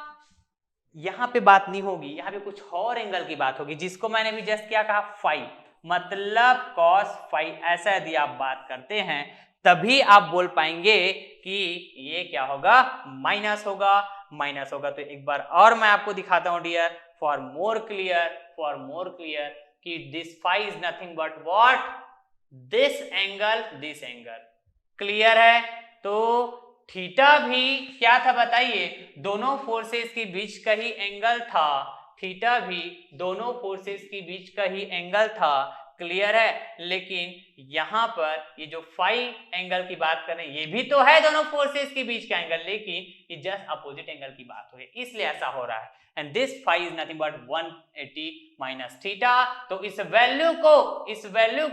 यहां पे बात नहीं होगी, यहां पे कुछ और एंगल की बात होगी, जिसको मैंने भी जस्ट क्या कहा, फाई, मतलब cos फाई। ऐसा यदि आप बात करते हैं तभी आप बोल पाएंगे कि ये क्या होगा, माइनस होगा। माइनस होगा तो एक बार और मैं आपको दिखाता हूं डियर, फॉर मोर क्लियर कि this phi is nothing but what, this angle. Clear है? तो थीटा भी क्या था बताइए, दोनों फोर्सेस के बीच का ही एंगल था। थीटा भी दोनों फोर्सेस के बीच का ही एंगल था। क्लियर है? लेकिन यहां पर ये जो फाई एंगल की बात कर रहे हैं, ये भी तो है दोनों फोर्सेस के बीच का एंगल, लेकिन ये जस्ट अपोजिट एंगल की बात हो रही है, इसलिए ऐसा हो रहा है। And this phi is nothing but 180 minus theta. तो इस वैल्यू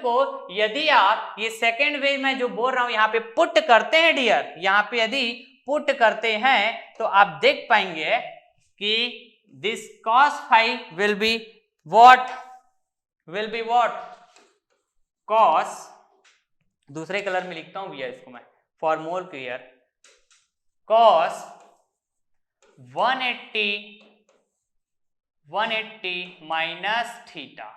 को यदि आप ये सेकेंड वे में जो बोल रहा हूं यहां पे पुट करते हैं डियर, यहां पे यदि पुट करते हैं तो आप देख पाएंगे कि this cos phi will be what, cos, दूसरे कलर में लिखता हूं भैया इसको मैं for more clear, cos 180 minus theta.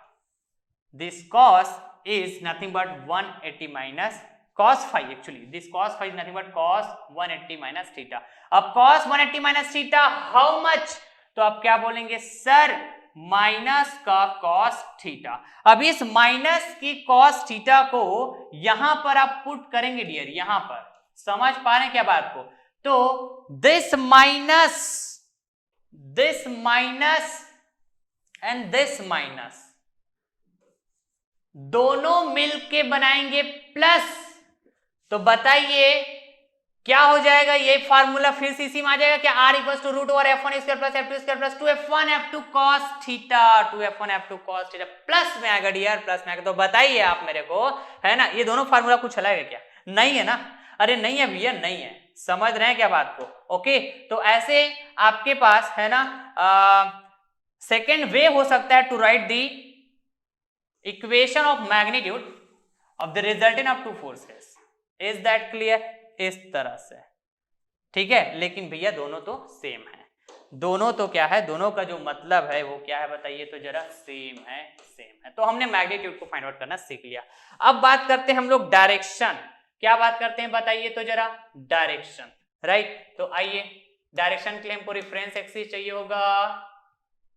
This cos is nothing but 180 minus cos phi. Actually, this cos phi is nothing but cos 180 minus theta. अब cos 180 minus theta how much? तो आप क्या बोलेंगे सर, माइनस का cos theta. अब इस minus की cos theta को यहां पर आप पुट करेंगे डियर, यहां पर समझ पा रहे हैं क्या बात को? तो this minus and this minus दोनों मिलके बनाएंगे प्लस। तो बताइए क्या हो जाएगा, ये फार्मूला फिर से इसी में आ जाएगा क्या, r equal to root over f1 square plus f2 square plus 2f1 f2 cos theta, 2f1 f2 cos theta plus में आएगा डियर, प्लस में आएगा। तो बताइए आप मेरे को, है ना, ये दोनों फार्मूला कुछ अलग है क्या? नहीं है ना? अरे नहीं है भैया, नहीं है। समझ रहे हैं क्या बात को? ओके, तो ऐसे आपके पास है ना सेकेंड वे हो सकता है to write the equation of magnitude of the resultant of two forces. Is that clear? इस तरह से, ठीक है। लेकिन भैया दोनों तो सेम है, दोनों तो क्या है, दोनों का जो मतलब है वो क्या है बताइए तो जरा, सेम है। तो हमने मैग्नीट्यूड को फाइंड आउट करना सीख लिया। अब बात करते हैं हम लोग डायरेक्शन। क्या बात करते हैं बताइए तो जरा, डायरेक्शन, राइट। तो आइए, डायरेक्शन के लिए हमको रेफरेंस एक्सिस चाहिए होगा।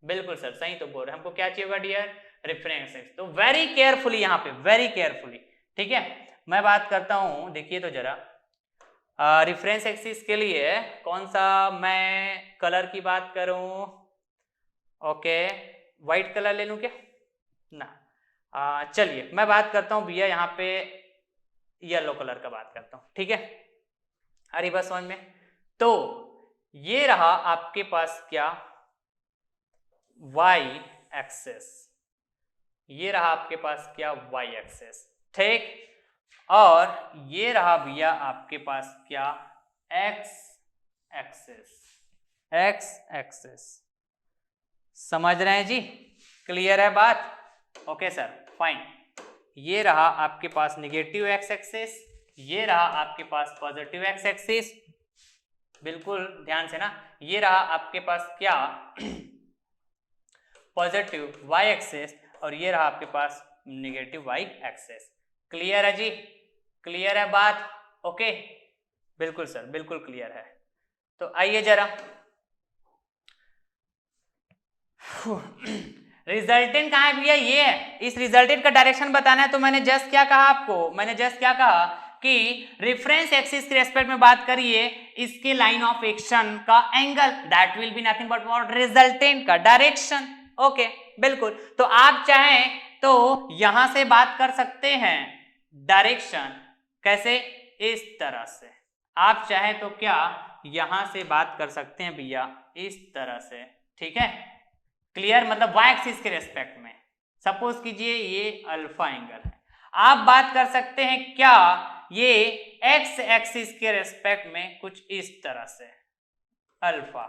बिल्कुल सर, सही तो बोल रहे हैं। हमको क्या चाहिए होगा डियर, रेफरेंस एक्सिस। तो वेरी केयरफुली, यहाँ पे वेरी केयरफुली, ठीक है। मैं बात करता हूं, देखिए तो जरा, रेफरेंस एक्सिस के लिए कौन सा मैं कलर की बात करूं? ओके, व्हाइट कलर ले लूं क्या? ना, चलिए मैं बात करता हूं भैया यहाँ पे येलो कलर का बात करता हूं, ठीक है। अरे बस समझ में। तो ये रहा आपके पास क्या, y एक्सेस, ये रहा आपके पास क्या, y एक्सेस, ठीक। और ये रहा भैया आपके पास क्या, x एक्सेस। समझ रहे हैं जी? क्लियर है बात? Okay sir, fine. ये रहा आपके पास निगेटिव x एक्सेस, ये रहा आपके पास पॉजिटिव x एक्सेस, बिल्कुल ध्यान से ना। ये रहा आपके पास क्या, पॉजिटिव y एक्सेस, और ये रहा आपके पास निगेटिव y एक्सेस। क्लियर है जी? क्लियर है बात? ओके, बिल्कुल सर, बिल्कुल क्लियर है। तो आइए जरा, रिजल्टेंट कहाँ है भैया, ये है। इस रिजल्टेंट का डायरेक्शन बताना है। तो मैंने जस्ट क्या कहा आपको, मैंने जस्ट क्या कहा कि रेफरेंस एक्सिस के रेस्पेक्ट में बात करिए, इसके लाइन ऑफ एक्शन का angle, that will be nothing but what, resultant का डायरेक्शन। ओके, बिल्कुल। तो आप चाहें तो यहां से बात कर सकते हैं डायरेक्शन, कैसे, इस तरह से। आप चाहें तो क्या यहां से बात कर सकते हैं भैया, इस तरह से, ठीक है। क्लियर? मतलब y एक्सिस के रेस्पेक्ट में सपोज कीजिए ये अल्फा एंगल है, आप बात कर सकते हैं क्या, ये x एक्सिस के रेस्पेक्ट में कुछ इस तरह से अल्फा।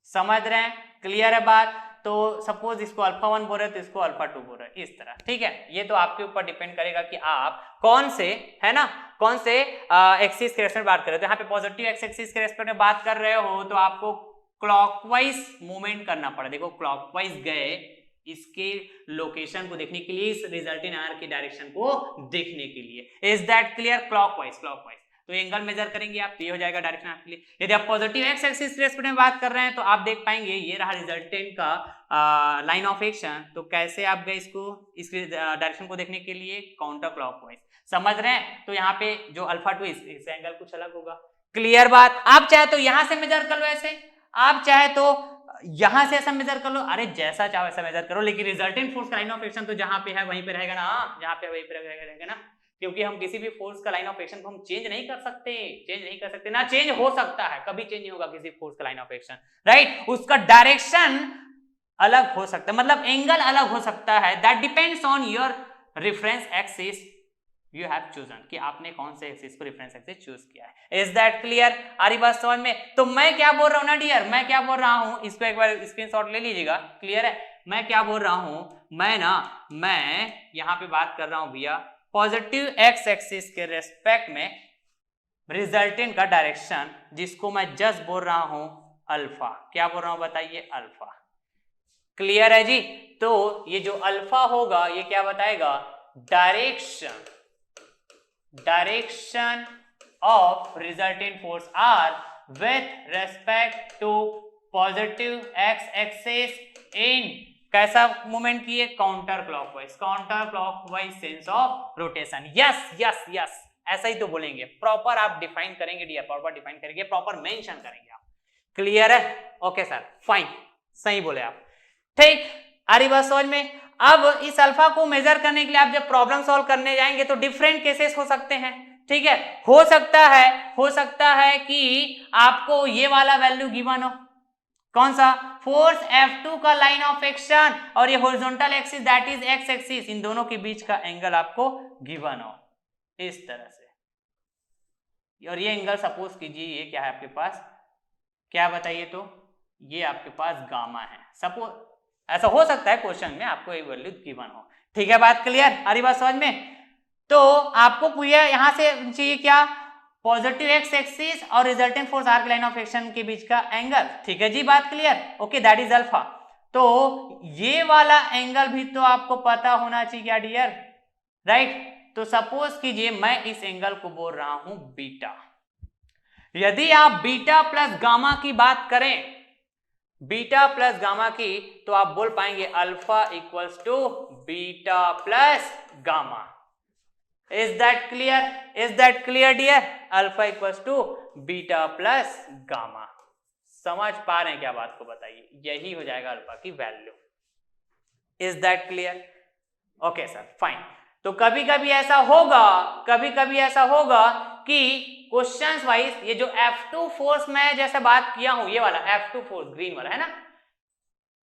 समझ रहे हैं? क्लियर है बात? तो सपोज इसको अल्फा 1 बोल रहे हैं तो इसको अल्फा 2 बोल रहे हैं, इस तरह, ठीक है। ये तो आपके ऊपर डिपेंड करेगा कि आप कौन से, है ना, कौन से एक्सिस के रेस्पेक्ट में बात कर रहे हो। तो यहाँ पे पॉजिटिव एक्स एक्सिस के रेस्पेक्ट में बात कर रहे हो तो आपको क्लॉकवाइज मूवमेंट करना पड़ा। देखो क्लॉकवाइज गए इसके लोकेशन को देखने के लिए, इस रिजल्टेंट आर की डायरेक्शन को देखने के लिए। Is that clear? क्लॉकवाइज तो एंगल मेजर करेंगे आप, तो ये हो जाएगा डायरेक्शन आर के लिए। यदि आप पॉजिटिव एक्स एक्सिस के रेस्पेक्ट में बात कर रहे हैं तो आप देख पाएंगे ये रहा रिजल्टेंट का लाइन ऑफ एक्शन। तो कैसे आप गए इसको, इस डायरेक्शन को देखने के लिए काउंटर क्लॉकवाइज, समझ रहे हैं? तो यहाँ पे जो अल्फा टू इस एंगल कुछ अलग होगा। क्लियर बात? आप चाहे तो यहां से मेजर कर लो ऐसे, आप चाहे तो यहां से ऐसा मेजर कर लो, अरे जैसा चाहो ऐसा मेजर करो, लेकिन रिजल्टेंट फोर्स का लाइन ऑफ एक्शन तो जहां पे है वहीं पे रहेगा ना, जहां पे वहीं पे रहेगा ना, क्योंकि हम किसी भी फोर्स का लाइन ऑफ एक्शन को हम चेंज नहीं कर सकते, ना चेंज हो सकता है, कभी चेंज नहीं होगा किसी फोर्स का लाइन ऑफ एक्शन, राइट? उसका डायरेक्शन अलग हो सकता है, मतलब एंगल अलग हो सकता है, that depends on your reference axis you have chosen, कि आपने कौन से एक्सिस को रेफरेंस एक्सिस चूज किया है। Is that clear? आ रही बात समझ में? तो मैं क्या बोल रहा हूं ना डियर, मैं क्या बोल रहा हूं, इसको एक बार स्क्रीनशॉट ले लीजिएगा। क्लियर है? मैं क्या बोल रहा हूं, मैं यहां पे बात कर रहा हूं भैया पॉजिटिव एक्स एक्सिस के रेस्पेक्ट में रिजल्टेंट का डायरेक्शन, जिसको मैं जस्ट बोल रहा हूं अल्फा। क्या बोल रहा हूं बताइए? अल्फा। क्लियर है जी? तो ये जो अल्फा होगा ये क्या बताएगा? Direction of resultant force R with respect to positive x axis in कैसा मूवमेंट किए? Counter clockwise sense of rotation. Yes ऐसा ही तो बोलेंगे, प्रॉपर आप डिफाइन करेंगे डियर, प्रॉपर डिफाइन करेंगे, प्रॉपर मेंशन करेंगे आप। क्लियर है? ओके सर, फाइन, सही बोले आप। ठीक, आ रही बात समझ में? अब इस अल्फा को मेजर करने के लिए आप जब प्रॉब्लम सॉल्व करने जाएंगे तो डिफरेंट केसेस हो सकते हैं, ठीक है? हो सकता है कि आपको ये वाला वैल्यू गिवन हो, कौन सा? फोर्स F2 का लाइन ऑफ एक्शन और ये horizontal axis that is X axis, इन दोनों के बीच का एंगल आपको गिवन हो इस तरह से। और ये एंगल सपोज कीजिए ये क्या है आपके पास, क्या बताइए? तो ये आपके पास गामा है, सपोज ऐसा हो सकता है क्वेश्चन में आपको एक वैल्यू गिवन हो। ठीक है, बात क्लियर? आ रही बात समझ में? तो आपको पूरा यहां से चाहिए क्या? पॉजिटिव एक्स एक्सिस और रिजल्टेंट फोर्स आर की लाइन ऑफ एक्शन के बीच का एंगल। ठीक है जी, बात clear? Okay, that is alpha. तो ये वाला एंगल भी तो आपको पता होना चाहिए क्या डियर, राइट? तो सपोज कीजिए मैं इस एंगल को बोल रहा हूं बीटा। यदि आप बीटा प्लस गामा की बात करें, बीटा प्लस गामा की, तो आप बोल पाएंगे alpha equals to beta plus gamma. Is that clear dear? Alpha equals to beta plus gamma. समझ पा रहे हैं क्या बात को? बताइए, यही हो जाएगा अल्फा की value. Is that clear? Okay sir, fine. तो कभी कभी ऐसा होगा कि क्वेश्चंस वाइज ये जो F2 फोर्स मैं जैसे बात किया हूं, ये वाला F2 फोर्स ग्रीन वाला है ना,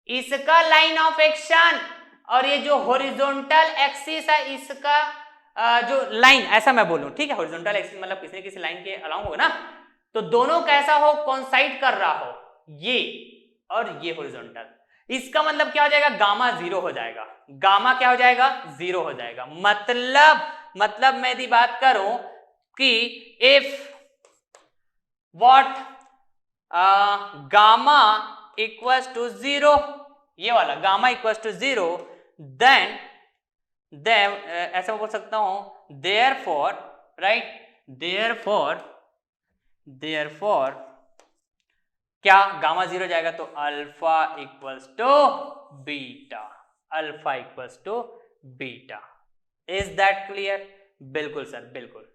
इसका लाइन ऑफ एक्शन और ये जो हॉरिजॉन्टल एक्सिस है इसका जो लाइन, ऐसा मैं बोलूं, ठीक है? हॉरिजॉन्टल एक्सिस मतलब किसी न किसी लाइन के अलाउंग होगा ना, तो दोनों कैसा हो? कोइंसाइड कर रहा हो, ये और ये हॉरिजॉन्टल। इसका मतलब क्या हो जाएगा? गामा जीरो हो जाएगा। गामा क्या हो जाएगा? जीरो हो जाएगा। मतलब मैं यदि बात करूं कि if what gamma equals to zero, ये वाला gamma equals to zero, then ऐसा बोल सकता हूं देयरफॉर, राइट? देयरफॉर क्या गामा जीरो जाएगा? तो alpha equals to beta. Is that clear? बिल्कुल सर, बिल्कुल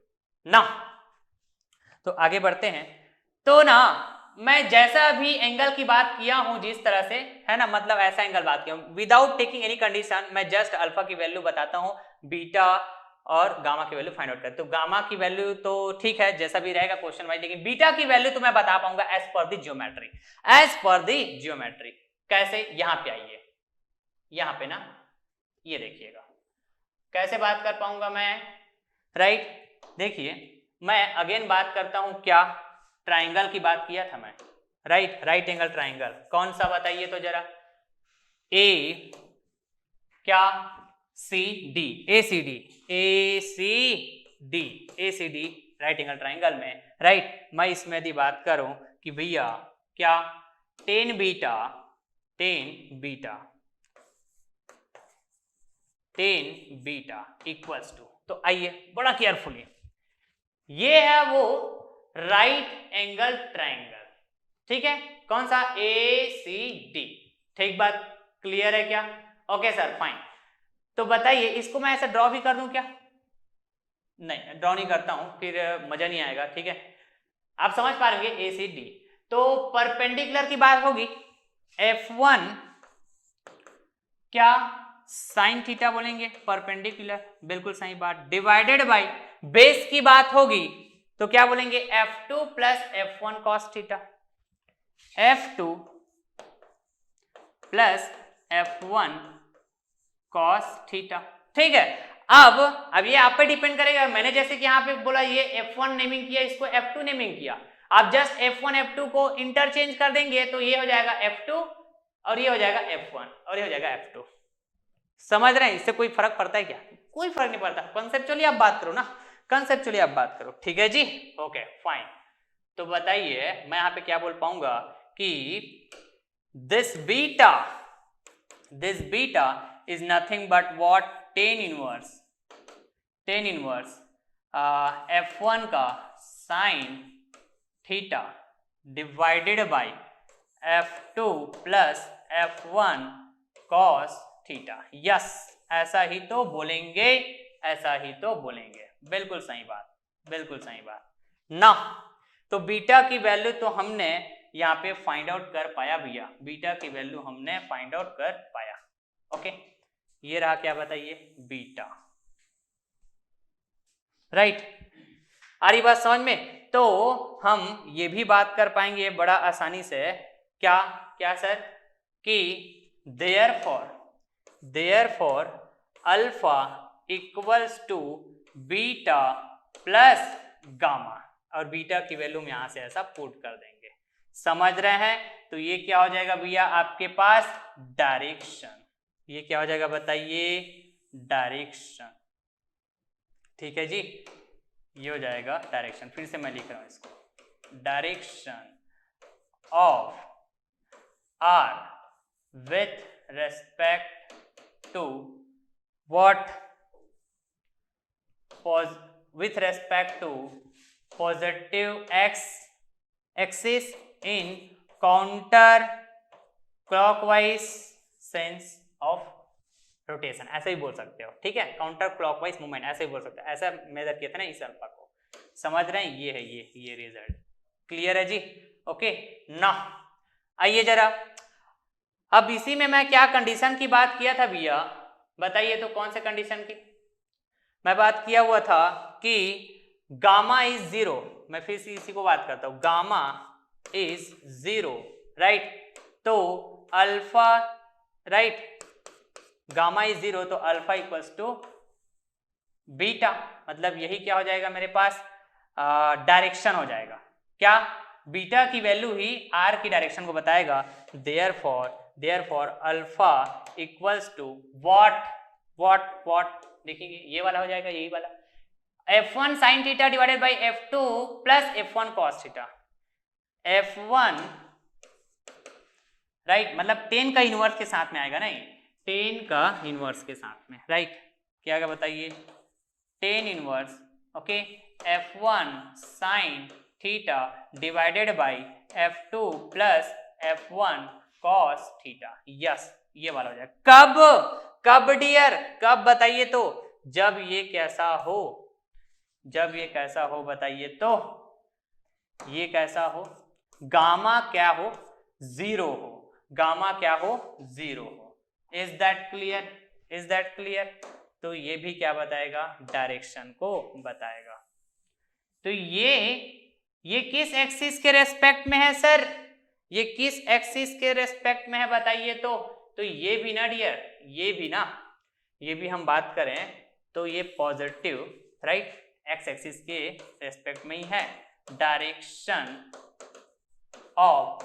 ना। तो आगे बढ़ते हैं। तो ना मैं जैसा भी एंगल की बात किया हूं जिस तरह से, है ना, मतलब ऐसा एंगल बात किया हूं विदाउट टेकिंग एनी कंडीशन, मैं जस्ट अल्फा की वैल्यू बताता हूं, बीटा और गामा की वैल्यू फाइंड आउट करते। तो गामा की वैल्यू तो ठीक है जैसा भी रहेगा क्वेश्चन वाइज, लेकिन बीटा की वैल्यू तो मैं बता पाऊंगा एज पर द ज्योमेट्री। कैसे? यहां पे आइए, यहां पे ना, ये देखिएगा कैसे बात कर पाऊंगा मैं, राइट? देखिए मैं अगेन बात करता हूं, क्या ट्राइंगल की बात किया था मैं, राइट एंगल ट्राइंगल। कौन सा बताइए तो जरा? ए क्या? C D, ACD right angle triangle में, राइट? मैं इसमें यदि बात करूं कि भैया क्या टेन बीटा इक्वल्स टू, तो आइए बड़ा केयरफुली, ये है वो राइट एंगल ट्रायंगल, ठीक है, कौन सा, ACD, ठीक बात, क्लियर है क्या? Okay sir, fine. तो बताइए इसको मैं ऐसा ड्रॉ भी कर दूं क्या? नहीं, ड्रॉ नहीं करता हूं, फिर मजा नहीं आएगा, ठीक है, आप समझ पा रहे होंगे ACD। तो परपेंडिकुलर की बात होगी, F1 क्या साइन थीटा बोलेंगे, परपेंडिकुलर, बिल्कुल सही बात, डिवाइडेड बाय बेस की बात होगी तो क्या बोलेंगे, F2 plus F1 cos theta, F2 plus F1 cos theta, ठीक है। अब ये आप पे डिपेंड करेगा, मैंने जैसे कि यहाँ पे बोला ये F1 नेमिंग किया, इसको F2 नेमिंग किया, आप जस्ट F1 F2 को इंटरचेंज कर देंगे तो ये हो जाएगा F2 और ये हो जाएगा F1 और ये हो जाएगा F2। समझ रहे हैं, इससे कोई फर्क पड़ता है क्या? कोई फर्क नहीं पड़ता, कंसेप्चुअली आप बात करो ना, कंसेप्चुअली आप बात करो, ठीक है जी, ओके फाइन। तो बताइए मैं यहाँ पे क्या बोल पाऊंगा कि this beta is nothing but what, tan inverse F1 का sin theta divided by F2 plus F1 cos theta, yes, ऐसा ही तो बोलेंगे, ऐसा ही तो बोलेंगे, बिल्कुल सही बात, बिल्कुल सही बात ना। तो बीटा की वैल्यू तो हमने यहाँ पे फाइंड आउट कर पाया भैया, बीटा की वैल्यू हमने फाइंड आउट कर पाया, ओके, ये रहा क्या बताइए, बीटा, राइट, आ रही बात समझ में? तो हम ये भी बात कर पाएंगे बड़ा आसानी से, क्या क्या सर, कि therefore alpha equals to beta plus gamma, और बीटा की वैल्यू में यहां से ऐसा पुट कर देंगे, समझ रहे हैं? तो ये क्या हो जाएगा भैया आपके पास, डायरेक्शन, ये क्या हो जाएगा बताइए, डायरेक्शन, ठीक है जी, ये हो जाएगा डायरेक्शन, फिर से मैं लिख रहा हूं इसको, direction of R with respect to what, with respect to positive x axis in counter clockwise sense of rotation, ऐसे ही बोल सकते हो, ठीक है, काउंटर क्लॉकवाइज मूवमेंट ऐसे ही बोल सकते हो, ऐसा मेजर किया था ना इस अल्फा को, समझ रहे हैं? ये है ये रिजल्ट, क्लियर है जी, ओके ना। आइए जरा, अब इसी में मैं क्या कंडीशन की बात किया था भैया, बताइए तो कौन से कंडीशन की मैं बात किया हुआ था, कि गामा इज जीरो, मैं फिर से इसी को बात करता हूं, गामा इज जीरो, राइट, तो alpha, right, gamma is zero, तो अल्फा इक्वल्स टू बीटा, मतलब यही क्या हो जाएगा मेरे पास, डायरेक्शन हो जाएगा, क्या, बीटा की वैल्यू ही आर की डायरेक्शन को बताएगा, therefore alpha equals to what देखेंगे, ये वाला हो जाएगा, यही वाला, F1 sin theta divided by F2 plus F1 cos theta, F1 right, मतलब टेन का इनवर्स के साथ में आएगा ना, ये टेन का इनवर्स के साथ में, राइट, क्या आएगा बताइए, tan inverse, okay, F1 sin theta divided by F2 plus F1 cos theta, yes, ये वाला हो जाएगा, कब डियर, कब बताइए तो, जब ये कैसा हो, जब ये कैसा हो बताइए तो, ये कैसा हो, गामा क्या हो, जीरो हो, गामा क्या हो, जीरो हो, इज दैट क्लियर, तो ये भी क्या बताएगा, डायरेक्शन को बताएगा। तो ये किस एक्सिस के रेस्पेक्ट में है सर, ये किस एक्सिस के रेस्पेक्ट में है बताइए तो ये भी ना डियर, ये भी हम बात करें तो ये पॉजिटिव, राइट, एक्स एक्सिस के रेस्पेक्ट में ही है, डायरेक्शन ऑफ,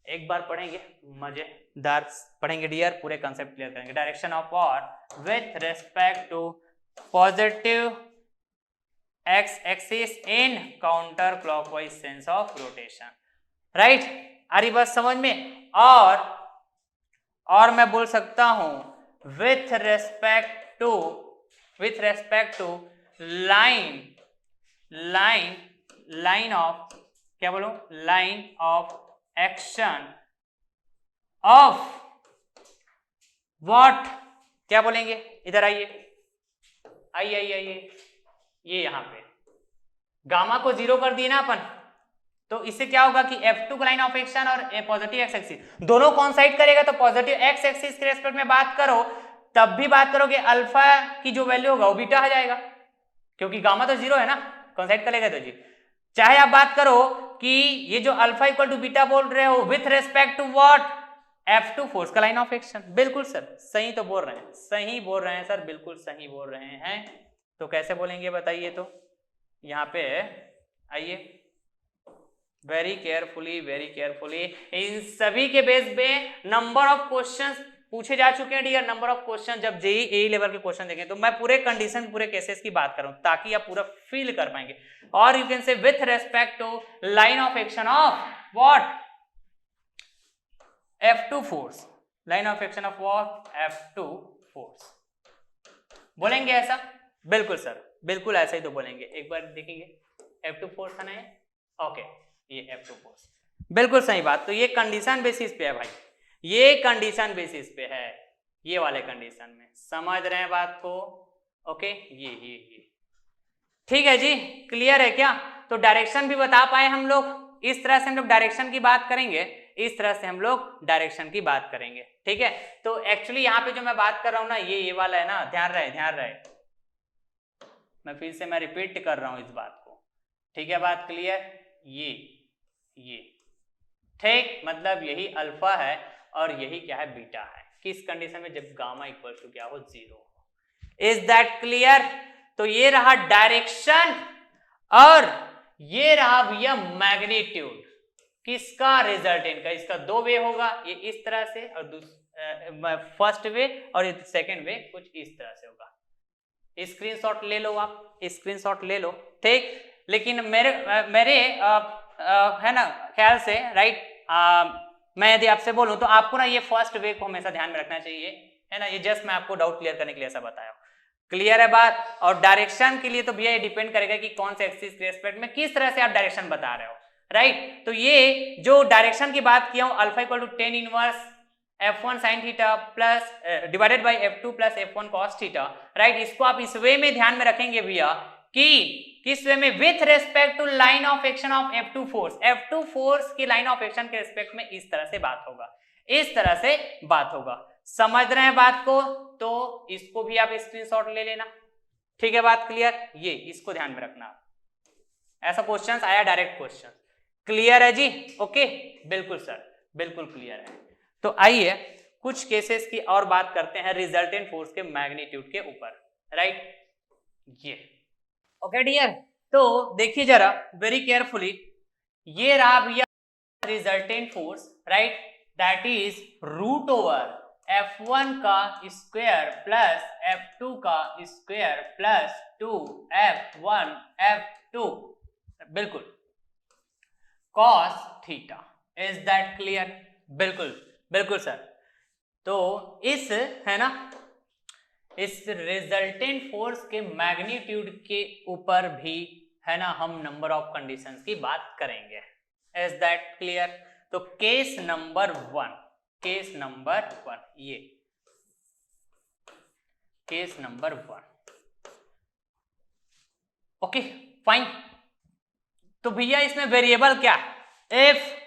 एक बार पढ़ेंगे मजेदार पढ़ेंगे डियर, पूरे कंसेप्ट क्लियर करेंगे, डायरेक्शन ऑफ और with respect to positive X axis in counter clockwise sense of rotation, right, आ रही बात समझ में? और मैं बोल सकता हूं with respect to line of, क्या बोलूं, line of action of what, क्या बोलेंगे, इधर आइए, ये यहां पे गामा को 0 कर दिए ना अपन, तो इससे क्या होगा कि F2 का लाइन ऑफ एक्शन और पॉजिटिव एक्स एक्सिस दोनों कॉन्साइड करेगा, तो पॉजिटिव एक्स एक्सिस के रेस्पेक्ट में बात करो तब भी बात करोगे अल्फा की जो वैल्यू होगा वो बीटा आ जाएगा, क्योंकि गामा तो 0 है ना, कॉन्साइड करेगा तो जी। चाहे आप बात करो कि ये जो अल्फा इक्वल टू बीटा बोल रहे हो with respect to what, F2 force का लाइन ऑफ एक्शन। बिल्कुल सर, सही तो बोल रहे हैं, सही बोल रहे हैं सर, बिल्कुल सही बोल रहे हैं। तो कैसे बोलेंगे बताइए? तो यहाँ पे आइए, वेरी केयरफुली इन सभी के बेस पे नंबर ऑफ क्वेश्चंस पूछे जा चुके हैं डियर। नंबर ऑफ क्वेश्चन जब जेईई लेवल के क्वेश्चन देखें तो मैं पूरे कंडीशन, पूरे केसेस की बात कर रहा हूं ताकि आप पूरा फील कर पाएंगे। और you can say with respect to line of action of what, F2 force, line of action of what, F2 force. बोलेंगे ऐसा? बिल्कुल सर, बिल्कुल ऐसा ही तो बोलेंगे। एक बार देखेंगे, F2 फोर्स था ना ये, ओके, ये F2 फोर्स, बिल्कुल सही बात। तो ये कंडीशन बेसिस पे है भाई, ये कंडीशन बेसिस पे है, ये वाले कंडीशन में, समझ रहे हैं बात को? ओके, ये ठीक है जी, क्लियर है क्या? तो डायरेक्शन भी बता पाए हम लोग, इस तरह से हम लोग डायरेक्शन की बात करेंगे, इस तरह से हम लोग डायरेक्शन की बात करेंगे, ठीक है। तो एक्चुअली यहाँ पे जो मैं बात कर रहा हूँ ना, ये वाला है ना, ध्यान रहे, मैं फिर से मैं रिपीट कर रहा हूँ इस बात को, ठीक है, बात क्लियर? ये ठीक, मतलब यही अल्फा है और यही क्या है, बीटा है। किस कंडीशन में? जब गामा इक्वल टू क्या हो, 0 हो। Is that clear? तो ये रहा डायरेक्शन और ये रहा भैया मैग्नीट्यूड। किसका? रिजल्टेंट का। इसका 2 वे होगा, ये इस तरह से और फर्स्ट वे, और सेकेंड वे कुछ इस तरह से होगा। स्क्रीनशॉट ले लो, आप स्क्रीनशॉट ले लो, ठीक। लेकिन मेरे है ना ख्याल से, राइट, मैं यदि आपसे बोलूं तो आपको ना ये फर्स्ट वे को हमेशा ध्यान में रखना चाहिए, है ना। ये जस्ट मैं आपको डाउट क्लियर करने के लिए ऐसा बताया, क्लियर है बात? और डायरेक्शन के लिए तो भैया ये डिपेंड करेगा कि कौन से एक्सिस के रेस्पेक्ट में किस तरह से आप डायरेक्शन बता रहे हो, राइट। तो ये जो डायरेक्शन की बात किया हूं, alpha equal to tan inverse F1 sin theta plus divided by F2 plus F1 cos theta, right. इसको आप इस वे में ध्यान में रखेंगे भैया कि किस वे में, with respect to line of action of F2 force. F2 force की लाइन ऑफ एक्शन के रेस्पेक्ट में इस तरह से बात होगा, इस तरह से बात होगा। समझ रहे हैं बात को? तो इसको भी आप स्क्रीनशॉट ले लेना, ठीक है, बात क्लियर? ये इसको ध्यान में रखना, ऐसा क्वेश्चन आया, डायरेक्ट क्वेश्चन, क्लियर है जी? ओके, बिल्कुल सर, बिल्कुल क्लियर है। तो आइए कुछ केसेस की और बात करते हैं रिजल्टेंट फोर्स के मैग्नीट्यूड के ऊपर, राइट। ये ओके डियर, तो देखिए जरा वेरी केयरफुली, ये रहा भैया resultant force, right, that is root over F1 का स्क्वायर प्लस F2 का स्क्वायर प्लस 2F1 F2, बिल्कुल, cos theta. Is that clear? बिल्कुल बिल्कुल सर। तो इस, है ना, इस रिजल्टेंट फोर्स के मैग्नीट्यूड के ऊपर भी, है ना, हम नंबर ऑफ कंडीशंस की बात करेंगे। Is that clear? तो केस नंबर 1, ये केस नंबर 1, ओके फाइन। तो भैया इसमें वेरिएबल क्या? If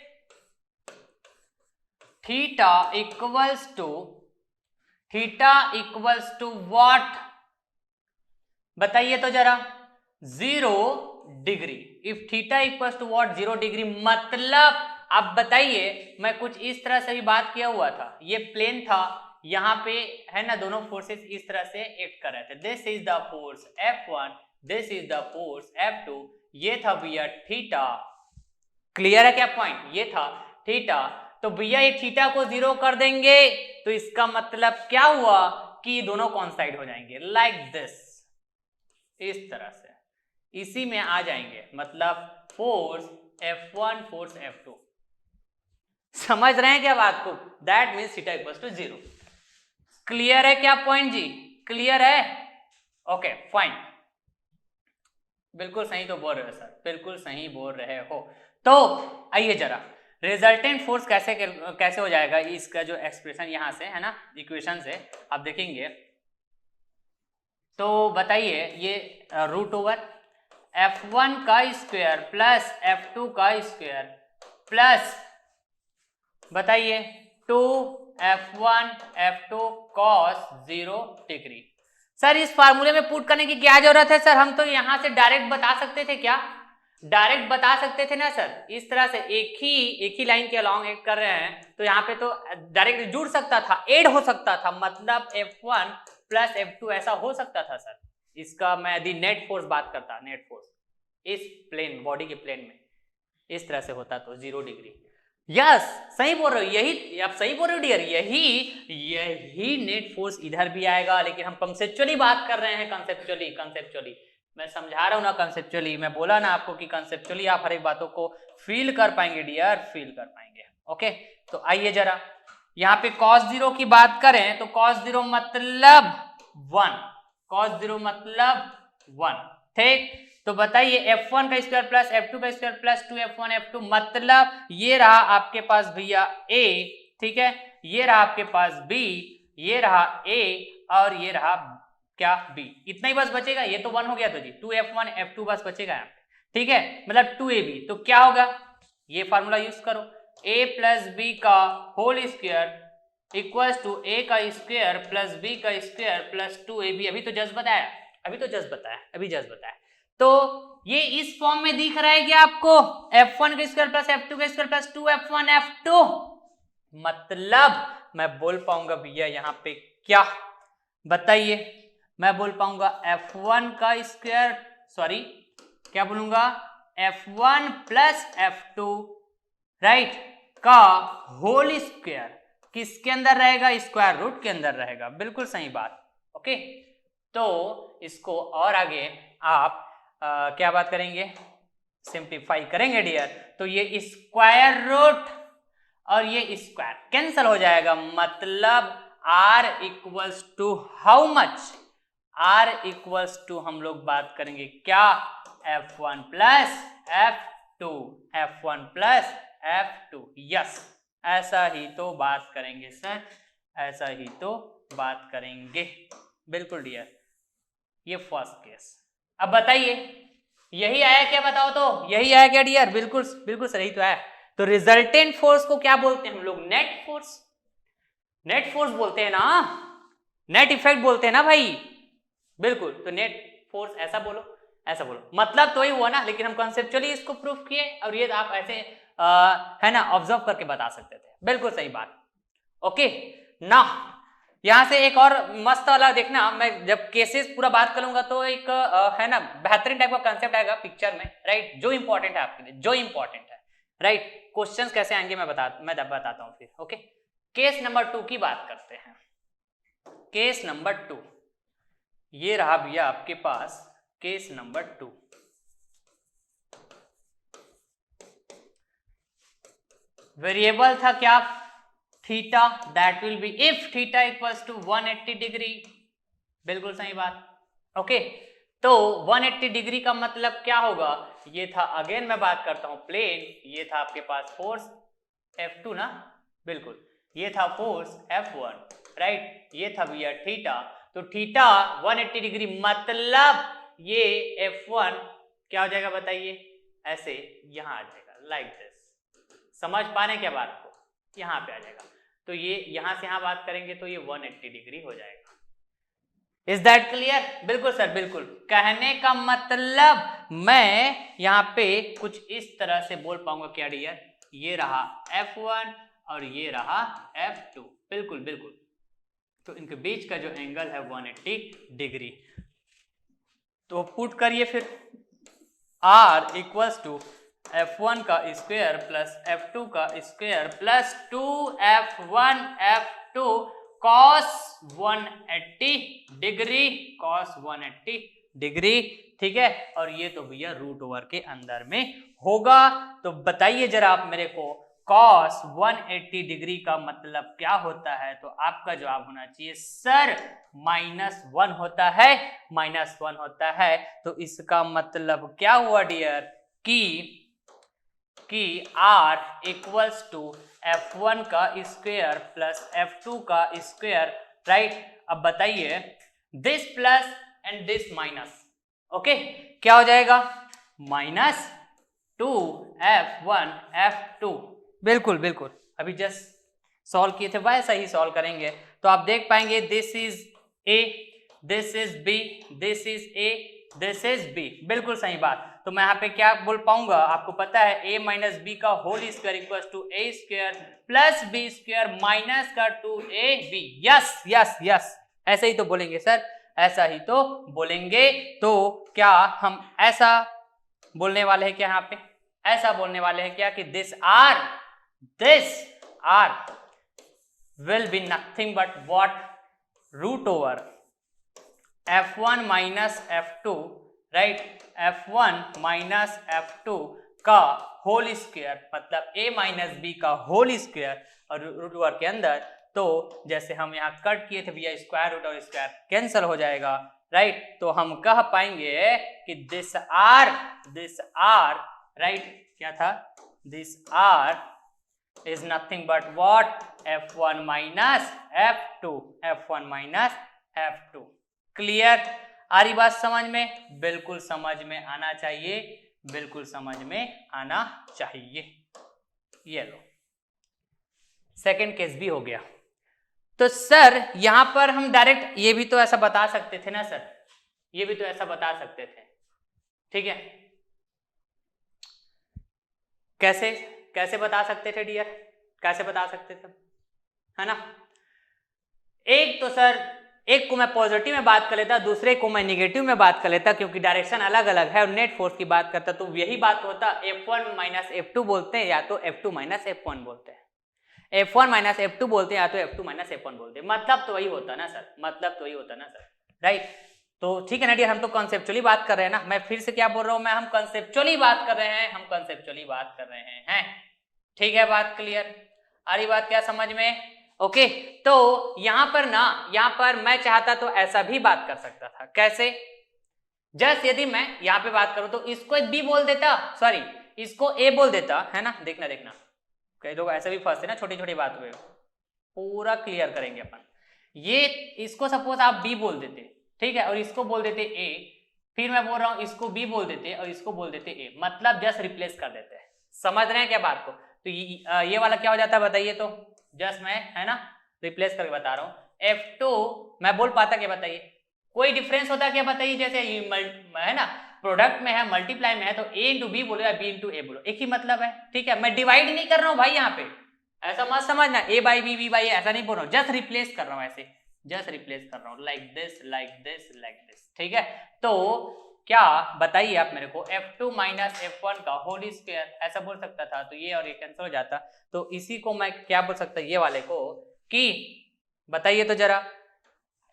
theta equals to what, बताइए तो जरा, 0 degree. If theta equals to what, 0 degree, मतलब आप बताइए, मैं कुछ इस तरह से भी बात किया हुआ था, ये प्लेन था, यहां पे, है ना, दोनों फोर्सेस इस तरह से एक्ट कर रहे थे। This is the force F1, this is the force F2, ये था भैया थीटा, क्लियर है क्या पॉइंट? ये था थीटा। तो भैया ये थीटा को 0 कर देंगे तो इसका मतलब क्या हुआ कि दोनों कॉन्साइड हो जाएंगे, लाइक दिस, इस तरह से, इसी में आ जाएंगे, मतलब फोर्स F1 फोर्स F2, समझ रहे हैं क्या बात को? That means theta equals to 0। Clear है क्या पॉइंट जी? क्लियर है? ओके फाइन, बिल्कुल सही तो बोल रहे हो सर, बिल्कुल सही बोल रहे हो। तो आइए जरा रिजल्टेंट फोर्स कैसे हो जाएगा, इसका जो एक्सप्रेशन यहां से है ना, इक्वेशन से आप देखेंगे तो बताइए, ये रूट ओवर F1 का स्क्वायर प्लस F2 का स्क्वायर प्लस बताइए 2F1 F2 cos 0 degree. Sir इस फार्मूले में पुट करने की क्या जरूरत है सर? हम तो यहां से डायरेक्ट बता सकते थे, क्या डायरेक्ट बता सकते थे ना सर? इस तरह से एक ही लाइन के अलॉन्ग एक कर रहे हैं तो यहाँ पे तो डायरेक्ट जुड़ सकता था, ऐड हो सकता था, मतलब F1 प्लस F2 ऐसा हो सकता था सर। इसका मैं यदि नेट फोर्स बात करता, नेट फोर्स इस प्लेन बॉडी के प्लेन में इस तरह से होता तो 0 डिग्री। यस सही बोल रहे हो, यही आप सही बोल रहे हो डियर, यही नेट फोर्स इधर भी आएगा, लेकिन हम कंसेप्चुअली बात कर रहे हैं, कंसेप्चुअली मैं समझा रहा हूं ना, कंसेप्चुअली मैं बोला ना आपको कि कंसेप्चुअली आप हर एक बातों को फील कर पाएंगे डियर, फील कर पाएंगे। ओके तो आइए जरा यहाँ पे cos 0 की बात करें तो cos 0 मतलब 1, cos 0 मतलब 1, ठीक। तो बताइए F1 का स्क्वायर प्लस F2 का स्क्वायर प्लस 2F1 F2 मतलब ये रहा आपके पास भैया A, ठीक है, ये रहा आपके पास B, ये रहा A और ये रहा क्या B। इतना ही बस बचेगा, ये तो 1 हो गया तो जी 2F1 F2 बस बचेगा यहाँ पे, ठीक है, मतलब 2AB। तो क्या होगा, ये फार्मूला यूज करो, A प्लस B का whole square equals to A का स्क्वायर प्लस B का स्क्वायर प्लस 2AB। अभी तो जस्ट बताया, तो ये इस फॉर्म में दिख रहा है कि आपको F1 का स्क्वायर प्लस F2 का स्क्वायर प्लस 2F1 F2, मतलब मैं बोल पाऊंगा भैया यहाँ पे क्या बताइए, मैं बोल पाऊंगा F1 का स्क्वायर, सॉरी क्या बोलूंगा, F1 प्लस F2 राइट का होल स्क्वायर किसके अंदर रहेगा, स्क्वायर रूट के अंदर रहेगा, बिल्कुल सही बात। ओके तो इसको और आगे आप क्या बात करेंगे, सिंप्लीफाई करेंगे डियर, तो ये स्क्वायर रूट और ये स्क्वायर कैंसल हो जाएगा, मतलब r equals to how much, r equals to हम लोग बात करेंगे क्या, F1 plus F2, F1 plus F2। Yes ऐसा ही तो बात करेंगे सर, ऐसा ही तो बात करेंगे, बिल्कुल डियर। ये फर्स्ट केस। अब बताइए यही आया क्या, बताओ तो यही आया क्या डियर? बिल्कुल बिल्कुल सही तो आया। तो रिजल्टेंट फोर्स को क्या बोलते हैं हम लोग, नेट फोर्स, नेट फोर्स बोलते हैं ना, नेट इफेक्ट बोलते हैं ना भाई, बिल्कुल। तो नेट फोर्स ऐसा बोलो, मतलब तो ही हुआ ना, लेकिन हम कंसेप्चुअली इसको प्रूफ किए और ये आप ऐसे है ना ऑब्जर्व करके बता सकते थे, बिल्कुल सही बात। ओके ना यहां से एक और मस्त वाला देखना, मैं जब केसेस पूरा बात करूंगा तो एक है ना बेहतरीन टाइप का कंसेप्ट आएगा पिक्चर में, राइट, जो इंपॉर्टेंट है आपके लिए, जो इंपॉर्टेंट है, राइट। क्वेश्चंस कैसे आएंगे मैं बताता हूं फिर। ओके केस नंबर 2 की बात करते हैं। केस नंबर 2 ये रहा भैया आपके पास, केस नंबर 2 वेरिएबल था क्या, theta, that will be if theta equals to 180 degree, बिल्कुल सही बात। ओके तो 180 डिग्री का मतलब क्या होगा, ये था, अगेन मैं बात करता हूं प्लेन, ये था आपके पास फोर्स F2 ना, बिल्कुल, ये था फोर्स F1 राइट, ये था भैया थीटा, तो थीटा 180 डिग्री मतलब ये F1 क्या हो जाएगा बताइए, ऐसे यहां आ जाएगा, लाइक दिस। समझ पा रहे हैं क्या बात को, यहां पे आ जाएगा, तो ये यहां से यहां बात करेंगे तो ये 180 डिग्री हो जाएगा। Is that clear? बिल्कुल सर बिल्कुल, कहने का मतलब मैं यहाँ पे कुछ इस तरह से बोल पाऊंगा क्या डियर, ये रहा F1 और ये रहा F2, बिल्कुल बिल्कुल, तो इनके बीच का जो एंगल है 180 डिग्री। तो पुट करिए फिर, R इक्वल्स टू F1 का स्क्वायर प्लस F2 का square plus 2F1 F2 cos 180 degree, cos 180 degree, ठीक है, और ये तो भैया रूट ओवर के अंदर में होगा। तो बताइए जरा आप मेरे को cos 180 डिग्री का मतलब क्या होता है? तो आपका जवाब होना चाहिए सर -1 होता है, -1 होता है। तो इसका मतलब क्या हुआ डियर कि r इक्वल्स टू f1 का स्क्वायर प्लस f2 का स्क्वायर, राइट। अब बताइए this plus and this minus, okay, क्या हो जाएगा? -2f1 f2, बिल्कुल बिल्कुल, अभी जस्ट सॉल्व किए थे वैसा ही सॉल्व करेंगे। तो आप देख पाएंगे this is a, this is b, this is a, this is b, बिल्कुल सही बात। तो मैं यहाँ पे क्या बोल पाऊंगा? आपको पता है a माइनस बी का whole square equals to a square plus b square minus का 2ab। यस यस यस, ऐसे ही तो बोलेंगे सर, ऐसा ही तो बोलेंगे। तो क्या हम ऐसा बोलने वाले हैं क्या? यहाँ पे ऐसा बोलने वाले हैं क्या कि this R will be nothing but what? Root over f1 minus f2, right? f1 minus f2 का होल स्क्वायर मतलब a माइनस बी का होल स्क्वायर और रूट ओवर के अंदर। तो जैसे हम यहाँ कट किए थे भैया, स्क्वायर रूट और स्क्वायर कैंसिल हो जाएगा, राइट। तो हम कह पाएंगे कि दिस आर राइट, क्या था? This R is nothing but what? f1 minus f2, f1 minus f2। Clear? आ रही बात समझ में? बिल्कुल समझ में आना चाहिए, बिल्कुल समझ में आना चाहिए। ये लो, सेकंड केस भी हो गया। तो सर यहां पर हम डायरेक्ट ये भी तो ऐसा बता सकते थे ना सर, ये भी तो ऐसा बता सकते थे, ठीक है। कैसे कैसे बता सकते थे डियर? कैसे बता सकते थे, है ना? एक तो सर, एक को मैं पॉजिटिव में बात कर लेता, दूसरे को मैं निगेटिव में बात कर लेता, क्योंकि डायरेक्शन अलग अलग है और नेट फोर्स की बात करता तो यही बात होता, F1 माइनस F2 बोलते हैं या तो F2 माइनस F1 बोलते हैं, F1 माइनस F2 बोलते हैं या तो F2 माइनस F1 बोलते हैं। मतलब तो वही होता ना सर, मतलब तो वही होता ना सर, राइट। तो ठीक है ना डियर, हम तो कॉन्सेप्चुअली बात कर रहे हैं ना। मैं फिर से क्या बोल रहा हूं मैं, हम कॉन्सेप्चुअली बात कर रहे हैं, हम कॉन्सेप्चुअली बात कर रहे हैं, ठीक है। बात क्लियर? आ रही बात क्या समझ में? ओके। तो यहां पर ना, यहां पर मैं चाहता तो ऐसा भी बात कर सकता था। कैसे? जस्ट यदि मैं यहां पे बात करूं तो इसको बी बोल देता, सॉरी इसको ए बोल देता, है ना। देखना देखना, कई लोग ऐसे भी फंसते ना छोटी छोटी बात पे, पूरा क्लियर करेंगे अपन। ये इसको सपोज आप बी बोल देते, ठीक है, और इसको बोल देते ए, फिर मैं बोल रहा हूं इसको बी बोल देते और इसको बोल देते ए, मतलब जस्ट रिप्लेस कर देते हैं। समझ रहे हैं क्या बात को? तो ये वाला क्या हो जाता है बताइए? तो जस्ट मैं, है ना, रिप्लेस करके बता रहा हूं। F2 मैं बोल पाता क्या बताइए? कोई डिफरेंस होता क्या बताइए? जैसे है ना, प्रोडक्ट में है, मल्टीप्लाई में है, तो a इंटू बी बोलो या b इंटू ए बोलो, एक ही मतलब है, ठीक है। मैं डिवाइड नहीं कर रहा हूं भाई यहाँ पे, ऐसा मत समझना a by B, B by, ऐसा नहीं बोल रहा हूं, जस्ट रिप्लेस कर रहा हूं, ऐसे जस्ट रिप्लेस कर रहा हूं, like this like this like this, ठीक है। तो क्या बताइए आप मेरे को, F2 माइनस F1 का होल स्क्वायर ऐसा बोल सकता था, तो ये और ये कैंसिल हो जाता। तो इसी को मैं क्या बोल सकता, ये वाले को, कि बताइए तो जरा,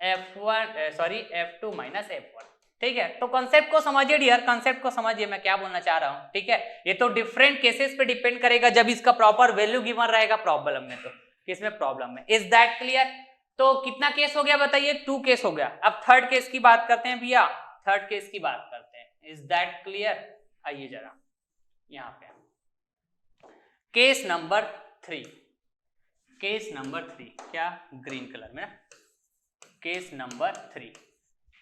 F2 माइनस F1, ठीक है। तो कॉन्सेप्ट को समझिए डियर, कॉन्सेप्ट को समझिए मैं क्या बोलना चाह रहा हूं, ठीक है। ये तो डिफरेंट केसेस पे डिपेंड करेगा, जब इसका प्रॉपर वैल्यू गिवन रहेगा प्रॉब्लम में, तो किसमें प्रॉब्लम में। Is that clear? तो कितना केस हो गया बताइए? 2 केस हो गया। अब थर्ड केस की बात करते हैं भैया, थर्ड केस की बात करते हैं। Is that clear? आइए जरा यहां पे केस नंबर 3, केस नंबर 3 क्या, ग्रीन कलर में ना, केस नंबर 3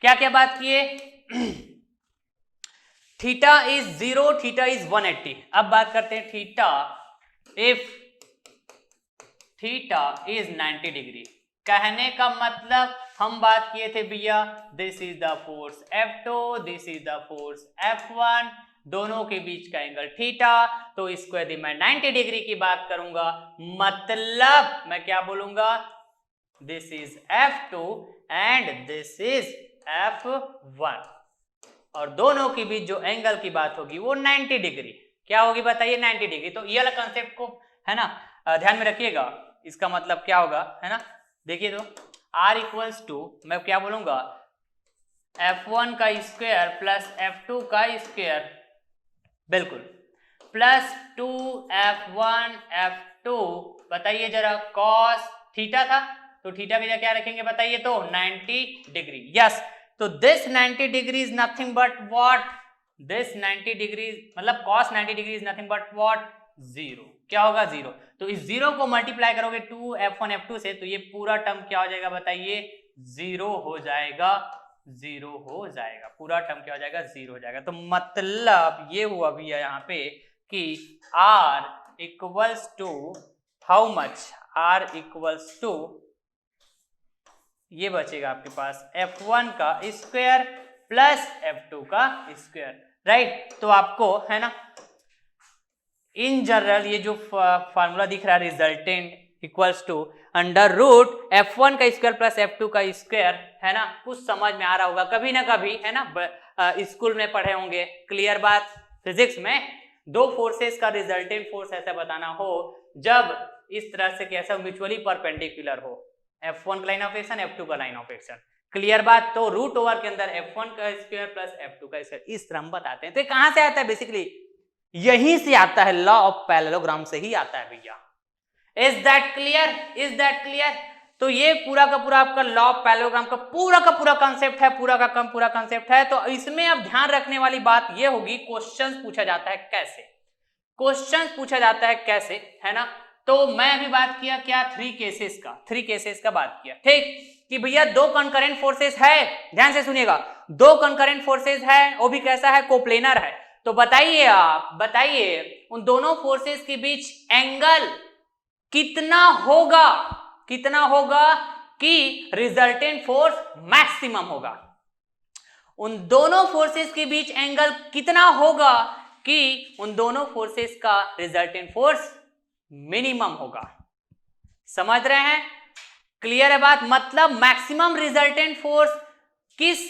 क्या क्या बात किए? Theta is 0, theta is 180। अब बात करते हैं theta, if theta is 90 degree, कहने का मतलब हम बात किए थे भैया, this is the force F2, this is the force F1, दोनों के बीच का एंगल थीटा। तो इसको यदि मैं 90 डिग्री की बात करूंगा, मतलब मैं क्या बोलूंगा, this is F2 and this is F1, और दोनों के बीच जो एंगल की बात होगी वो 90 डिग्री, क्या होगी बताइए? 90 डिग्री। तो ये वाला कंसेप्ट को, है ना, ध्यान में रखिएगा। इसका मतलब क्या होगा, है ना, देखिए तो R इक्वल्स टू, मैं क्या बोलूंगा, F1 का स्क्वायर प्लस F2 का स्क्वायर, बिल्कुल। प्लस 2f1 f2, बताइए जरा cos थीटा था तो थीटा की जगह क्या रखेंगे बताइए तो 90 डिग्री। यस, तो this 90 degree is nothing but what, this 90 degree मतलब cos 90 degree is nothing but what, zero. क्या होगा जीरो। तो इस जीरो को मल्टीप्लाई करोगे 2f1 f2 से तो ये पूरा टर्म क्या हो जाएगा बताइए, जीरो हो जाएगा, जीरो हो जाएगा, पूरा टर्म क्या हो जाएगा, जीरो हो जाएगा। तो मतलब ये हुआ भैया यहाँ पे कि r equals to how much, r equals to ये बचेगा आपके पास f1 का स्क्वायर प्लस f2 का स्क्वायर, राइट। तो आपको है ना इन जनरल ये जो फार्मूला दिख रहा है resultant equals to under root f1 का स्क्वायर प्लस f2 का स्क्वायर, है ना, कुछ समझ में आ रहा होगा कभी ना कभी, है ना, स्कूल में पढ़े होंगे। क्लियर बात, फिजिक्स में दो फोर्सेस का रिजल्टेंट फोर्स ऐसा बताना हो जब इस तरह से कैसा म्यूचुअली परपेंडिकुलर हो, f1 का लाइन ऑफ एक्शन f2 का लाइन ऑफ एक्शन। क्लियर बात, तो रूट ओवर के अंदर f1 का स्क्वायर प्लस f2 का स्क्वायर, इस तरह हम बताते हैं। तो कहां से आता है बेसिकली, यहीं से आता है, लॉ ऑफ पैरेललोग्राम से ही आता है भैया। Is that clear, is that clear. तो ये पूरा का पूरा आपका लॉ ऑफ पैरेललोग्राम का पूरा कंसेप्ट है, पूरा कंसेप्ट है। तो इसमें अब ध्यान रखने वाली बात ये होगी, क्वेश्चंस पूछा जाता है कैसे, क्वेश्चंस पूछा जाता है कैसे, है ना। तो मैं अभी बात किया क्या, थ्री केसेस का बात किया, ठीक, कि भैया दो कंकरेंट फोर्सेस है, ध्यान से सुनिएगा, दो कंकरेंट फोर्सेस है, वो भी कैसा है, कोप्लेनर है। तो बताइए आप, बताइए उन दोनों फोर्सेस के बीच एंगल कितना होगा, कितना होगा कि रिजल्टेंट फोर्स मैक्सिमम होगा। उन दोनों फोर्सेस के बीच एंगल कितना होगा कि उन दोनों फोर्सेस का रिजल्टेंट फोर्स मिनिमम होगा। समझ रहे हैं, क्लियर है बात। मतलब मैक्सिमम रिजल्टेंट फोर्स किस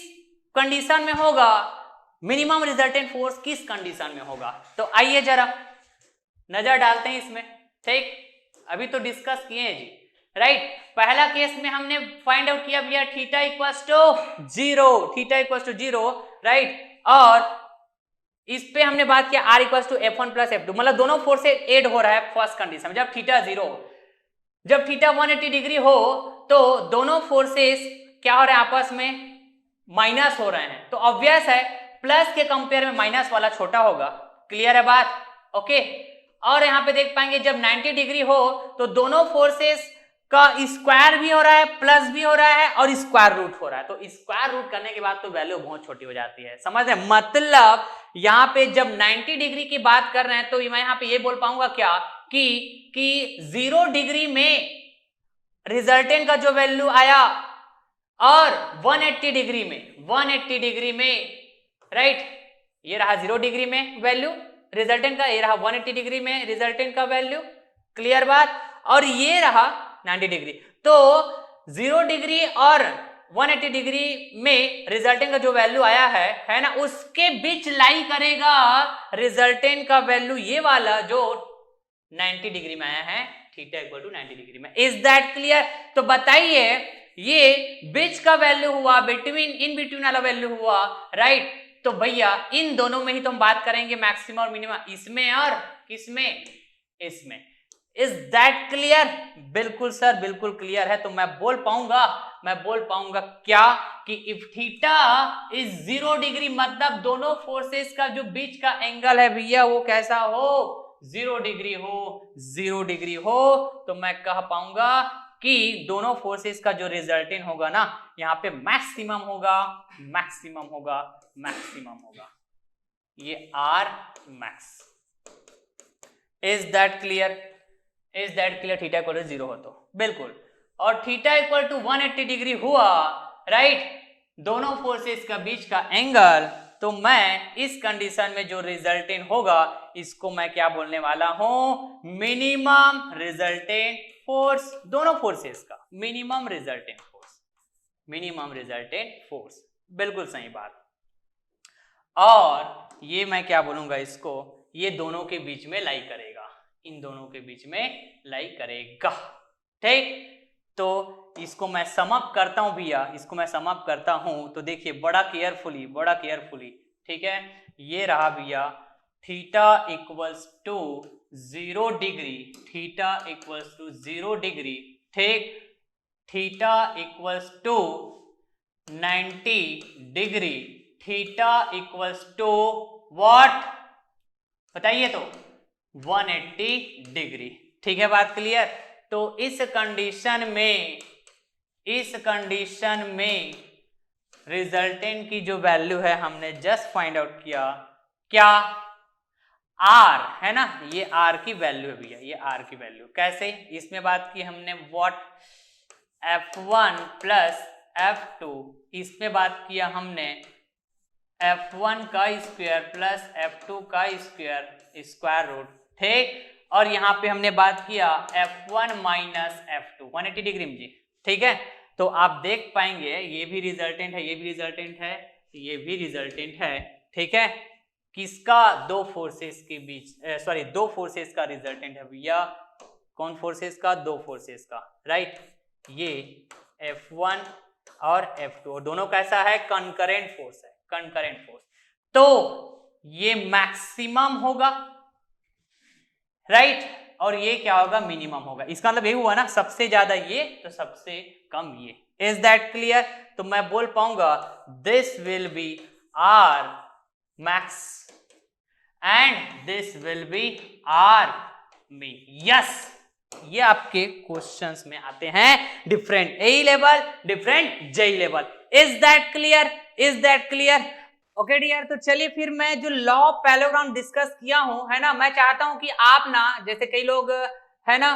कंडीशन में होगा, मिनिमम रिजल्टेंट फोर्स किस कंडीशन में होगा। तो आइए जरा नजर डालते हैं इसमें, ठीक, अभी तो डिस्कस किए हैं जी, राइट। पहला केस में हमने फाइंड आउट किया भैया theta equals to zero, theta equals to zero, right. और इस पे हमने बात किया r equals to f1 plus f2, मतलब दोनों फोर्स से एड हो रहा है फर्स्ट कंडीशन, जब थीटा जीरो, जब थीटा 180 डिग्री हो तो दोनों फोर्सेस क्या हो रहे हैं, आपस में माइनस हो रहे हैं। तो ऑब्वियस है प्लस के कंपेयर में माइनस वाला छोटा होगा। क्लियर है बात, ओके। और यहां पे देख पाएंगे जब 90 डिग्री हो तो दोनों फोर्सेस का स्क्वायर भी हो रहा है, प्लस भी हो रहा है और स्क्वायर रूट हो रहा है। तो स्क्वायर रूट करने के बाद तो वैल्यू बहुत छोटी हो जाती है, समझ रहे हैं। मतलब यहां पे जब 90 डिग्री की बात कर रहे हैं तो मैं यहां पे ये बोल पाऊंगा क्या कि 0 डिग्री में रिजल्टेंट का जो वैल्यू आया और 180 डिग्री में राइट, ये रहा 0 डिग्री में वैल्यू रिजल्टेंट का, ये रहा 180 डिग्री में रिजल्टेंट का वैल्यू। क्लियर बात, और ये रहा 90 डिग्री। तो 0 डिग्री और 180 डिग्री में रिजल्टेंट का जो वैल्यू आया है ना, उसके बीच लाई करेगा रिजल्टेंट का वैल्यू, ये वाला जो 90 डिग्री में आया है, थीटा इक्वल टू 90 डिग्री में। Is that clear. तो बताइए ये बीच का वैल्यू हुआ, बिटवीन, इन बिटवीन वाला वैल्यू हुआ, राइट। तो भैया इन दोनों में ही तो हम बात करेंगे मैक्सिमम और मिनिमम, इसमें और किसमें, इसमें। Is that clear. बिल्कुल सर, बिल्कुल क्लियर है। तो मैं बोल पाऊंगा क्या कि इफ थीटा इज 0 डिग्री, मतलब दोनों फोर्सेस का जो बीच का एंगल है भैया वो कैसा हो, 0 डिग्री हो, तो मैं कह पाऊंगा कि दोनों फोर्सेस का जो रिजल्टेंट होगा ना, यहाँ पे मैक्सिमम होगा, ये R max. Is that clear, theta equal to 0 हो तो बिल्कुल, और थीटा इक्वल टू 180 डिग्री हुआ, राइट, दोनों फोर्सेस का बीच का एंगल। तो मैं इस कंडीशन में जो रिजल्टेंट होगा इसको मैं क्या बोलने वाला हूं, मिनिमम रिजल्टेंट फोर्स, दोनों फोर्सेस का मिनिमम रिजल्टेंट फोर्स, बिल्कुल सही बात। और ये मैं क्या बोलूंगा इसको, ये दोनों के बीच में लाई करेगा, इन दोनों के बीच में लाई करेगा, ठीक। तो इसको मैं समअप करता हूं भैया, तो देखिए बड़ा केयरफुली, ठीक है। ये रहा भैया theta equals to 0 degree, theta equals to 0 degree, ठीक, theta equals to 90 degree, theta equals to what बताइए तो 180 डिग्री। ठीक है, बात क्लियर। तो इस कंडीशन में रिजल्टेंट की जो वैल्यू है हमने जस्ट फाइंड आउट किया, क्या आर है ना, ये आर की वैल्यू है भैया, ये आर की वैल्यू कैसे, इसमें बात की हमने व्हाट F1 प्लस F2, इसमें बात किया हमने F1 का स्क्वायर प्लस F2 का स्क्वायर रूट, ठीक, और यहाँ पे हमने बात किया F1 माइनस F2 180 डिग्री में जी, ठीक है। तो आप देख पाएंगे ये भी रिजल्टेंट है, ये भी रिजल्टेंट है, ये भी रिजल्टेंट है, ठीक है। किसका, दो फोर्सेस के बीच, सॉरी दो फोर्सेस का रिजल्टेंट है भैया, कौन फोर्सेस का, दो फोर्सेस का, राइट। ये F1 और F2 और दोनों कैसा है, कंकरेंट फोर्स है, कंकरेंट फोर्स, तो ये मैक्सिमम होगा, राइट, और ये क्या होगा, मिनिमम होगा। इसका मतलब ये हुआ ना, सबसे ज्यादा ये तो सबसे कम ये। Is that clear? तो मैं बोल पाऊंगा this will be R max and this will be R min. Yes, ये आपके क्वेश्चंस में आते हैं, different A level, different J level. Is that clear? Is that clear? Okay dear, तो चलिए फिर मैं जो लॉ ऑफ पैरेललोग्राम डिस्कस किया हूं, है ना, मैं चाहता हूं कि आप ना, जैसे कई लोग है ना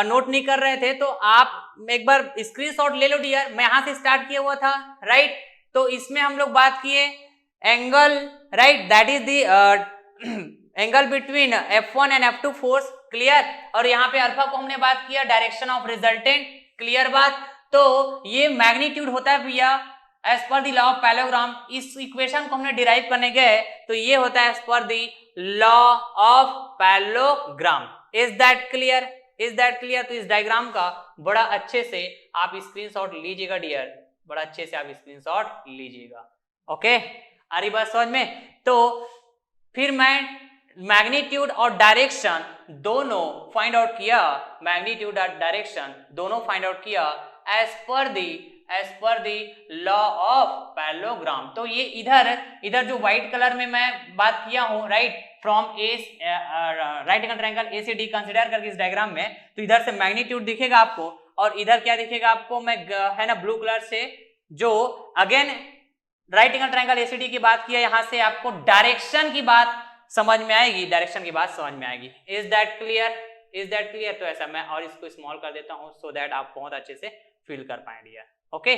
नोट नहीं कर रहे थे, तो आप एक बार स्क्रीनशॉट ले लो डियर। मैं यहां से स्टार्ट किया हुआ था, राइट। तो इसमें हम लोग बात किए angle, right, that is the angle between F1 and F2 force, clear. और यहाँ पे अल्फा को हमने बात किया डायरेक्शन ऑफ रिजल्टेंट, क्लियर बात। तो ये मैग्नीट्यूड होता है भैया as per the law of parallelogram. इस इक्वेशन को हमने डिराइव करने गए तो ये होता है as per the law of parallelogram. Is that clear? Is that clear? तो इस डायग्राम का बड़ा अच्छे से आप स्क्रीनशॉट लीजिएगा डियर, बड़ा अच्छे से आप स्क्रीनशॉट लीजिएगा। ओके, आ रही बात समझ में? तो फिर मैं मैग्नीट्यूड और डायरेक्शन दोनों फाइंड आउट किया, मैग्नीट्यूड और डायरेक्शन दोनों फाइंड आउट किया as per the law of parallelogram. तो ये इधर जो व्हाइट कलर में मैं बात किया हूं, right, from right angle triangle A से डी कंसीडर करके इस डायग्राम में, तो इधर से मैग्नीट्यूड दिखेगा आपको और इधर क्या दिखेगा आपको, मैं है ना ब्लू कलर से जो again right angle triangle A से डी की बात किया, यहां से आपको डायरेक्शन की बात समझ में आएगी, डायरेक्शन की बात समझ में आएगी। Is that clear? Is that clear? तो ऐसा मैं और इसको स्मॉल कर देता हूं सो दैट आप बहुत अच्छे से फील कर पाएंगे। ओके,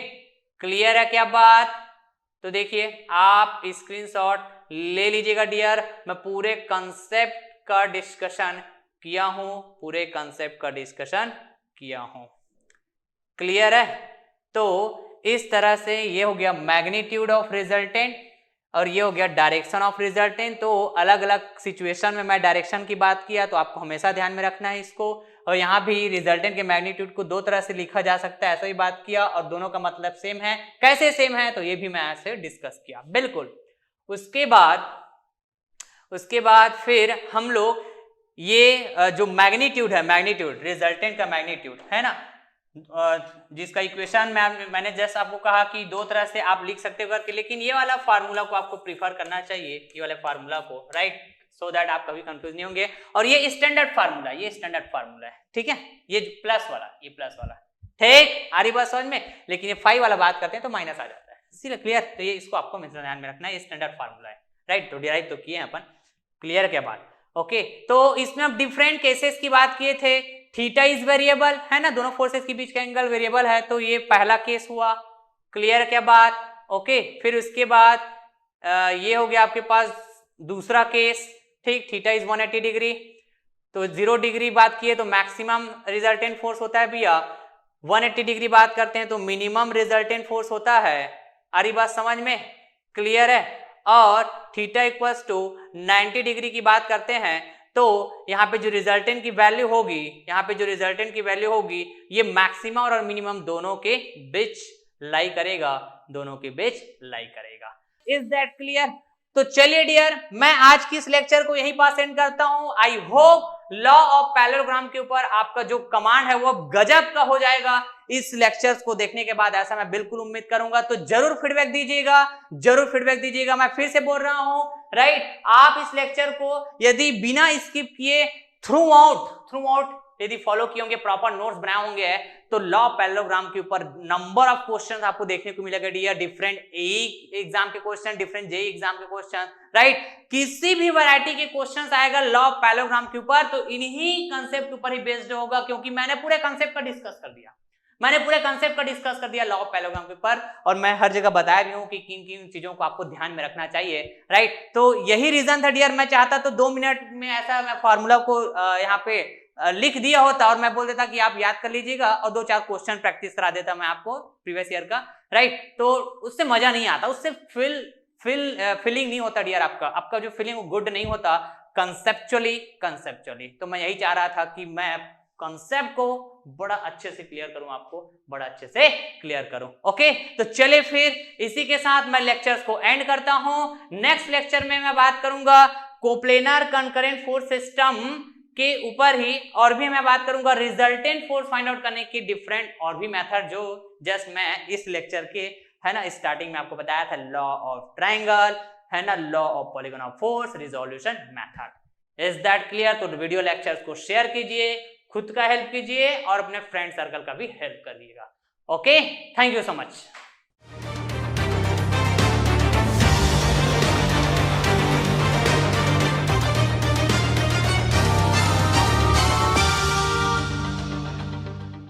क्लियर है क्या बात? तो देखिए आप स्क्रीनशॉट ले लीजिएगा डियर। मैं पूरे कंसेप्ट का डिस्कशन किया हूं, पूरे कंसेप्ट का डिस्कशन किया हूं, क्लियर है? तो इस तरह से ये हो गया मैग्नीट्यूड ऑफ रिजल्टेंट और ये हो गया डायरेक्शन ऑफ रिजल्टेंट। तो अलग अलग सिचुएशन में मैं डायरेक्शन की बात किया, तो आपको हमेशा ध्यान में रखना है इसको। और यहाँ भी रिजल्टेंट के मैग्नीट्यूड को दो तरह से लिखा जा सकता है, ऐसा ही बात किया, और दोनों का मतलब सेम है। कैसे सेम है? तो ये भी मैं ऐसे डिस्कस किया, बिल्कुल। उसके बाद फिर हम लोग ये जो मैग्नीट्यूड है, मैग्नीट्यूड रिजल्टेंट का मैग्नीट्यूड है ना, जिसका इक्वेशन मैंने जस्ट आपको कहा कि दो तरह से आप लिख सकते हो करके, लेकिन ये वाला फार्मूला को आपको प्रीफर करना चाहिए, ये वाले फार्मूला को, राइट, सो दैट आप कभी कंफ्यूज नहीं होंगे। और ये स्टैंडर्ड फार्मूला, ये स्टैंडर्ड फार्मूला है, ठीक है, ये प्लस वाला, ये प्लस वाला, ठीक, आ रही बात समझ में? लेकिन ये 5 वाला बात करते हैं तो माइनस आ जाता है, सीधा क्लियर। तो ये इसको आपको हमेशा ध्यान में रखना है, ये स्टैंडर्ड फार्मूला है, राइट। तो डिराइव तो किए हैं अपन, क्लियर क्या बात? ओके, तो इसमें हम डिफरेंट केसेस की बात किए थे। थीटा इज वेरिएबल है ना, दोनों फोर्सेस के बीच का एंगल वेरिएबल है, तो ये पहला केस हुआ, क्लियर क्या बात? ओके, फिर उसके बाद ये हो गया आपके पास दूसरा केस, ठीक, थीटा इज 180 डिग्री, तो 0 डिग्री बात किए तो मैक्सिमम रिजल्टेंट फोर्स होता है भैया, 180 डिग्री बात करते हैं तो मिनिमम रिजल्टेंट फोर्स होता है। आ रही बात समझ में? क्लियर है? और थीटा इक्वल्स टू 90 डिग्री की बात करते हैं तो यहाँ पे जो रिजल्टेंट की वैल्यू होगी, यहाँ पे जो रिजल्टेंट की वैल्यू होगी, ये मैक्सिमम और मिनिमम दोनों के बीच लाई करेगा, दोनों के बीच लाई करेगा। Is that clear? तो चलिए डियर, मैं आज की इस लेक्चर को यहीं पास एंड करता हूं। I hope law of parallelogram के ऊपर आपका जो कमांड है वो गजब का हो जाएगा इस लेक्चर्स को देखने के बाद, ऐसा मैं बिल्कुल उम्मीद करूंगा। तो जरूर फीडबैक दीजिएगा, जरूर फीडबैक दीजिएगा। मैं फिर से बोल रहा हूं, राइट, आप इस लेक्चर को यदि बिना स्किप किए थ्रू आउट यदि फॉलो किए होंगे, प्रॉपर नोट्स बनाए होंगे, तो लॉ पैरेललोग्राम के ऊपर नंबर ऑफ क्वेश्चंस आपको देखने को मिलेगा डियर। डिफरेंट एई एग्जाम के क्वेश्चन, डिफरेंट जेई एग्जाम के क्वेश्चन, राइट, किसी भी वैरायटी के क्वेश्चंस आएगा लॉ पैरेललोग्राम के ऊपर तो इन्हीं कंसेप्ट के ऊपर ही बेस्ड होगा, क्योंकि मैंने पूरे कंसेप्ट का डिस्कस कर दिया लॉ ऑफ पैरेललोग्राम के ऊपर, और मैं हर जगह बताया भी हूं कि किन किन चीजों को आपको ध्यान में रखना चाहिए, राइट। तो यही रीजन था डियर, मैं चाहता तो 2 मिनट में ऐसा मैं फार्मूला को यहाँ पे लिख दिया होता और मैं बोल देता कि आप याद कर लीजिएगा और 2-4 क्वेश्चन प्रैक्टिस करा देता मैं आपको प्रीवियस ईयर का, राइट। तो उससे मजा नहीं आता, उससे फीलिंग नहीं होता डियर, आपका जो फीलिंग गुड नहीं होता कंसेप्चुअली। तो मैं यही चाह रहा था कि मैं कंसेप्ट को बड़ा अच्छे से क्लियर करूं, आपको बड़ा अच्छे से क्लियर करूं। ओके, तो चलिए फिर इसी के साथ मैं लेक्चर्स को एंड करता हूं। नेक्स्ट लेक्चर में मैं बात करूंगा कोप्लेनर कंकरेंट फोर्स सिस्टम के ऊपर ही, और भी मैं बात करूंगा रिजल्टेंट फोर्स फाइंड आउट करने की डिफरेंट और भी मेथड जो जस्ट मैं इस लेक्चर के है ना स्टार्टिंग में आपको बताया था, लॉ ऑफ ट्रायंगल है ना, law of polygon of force, resolution method. Is that clear? तो वीडियो लेक्चर्स को शेयर कीजिए, खुद का हेल्प कीजिए और अपने फ्रेंड सर्कल का भी हेल्प करिएगा। Okay, thank you so much.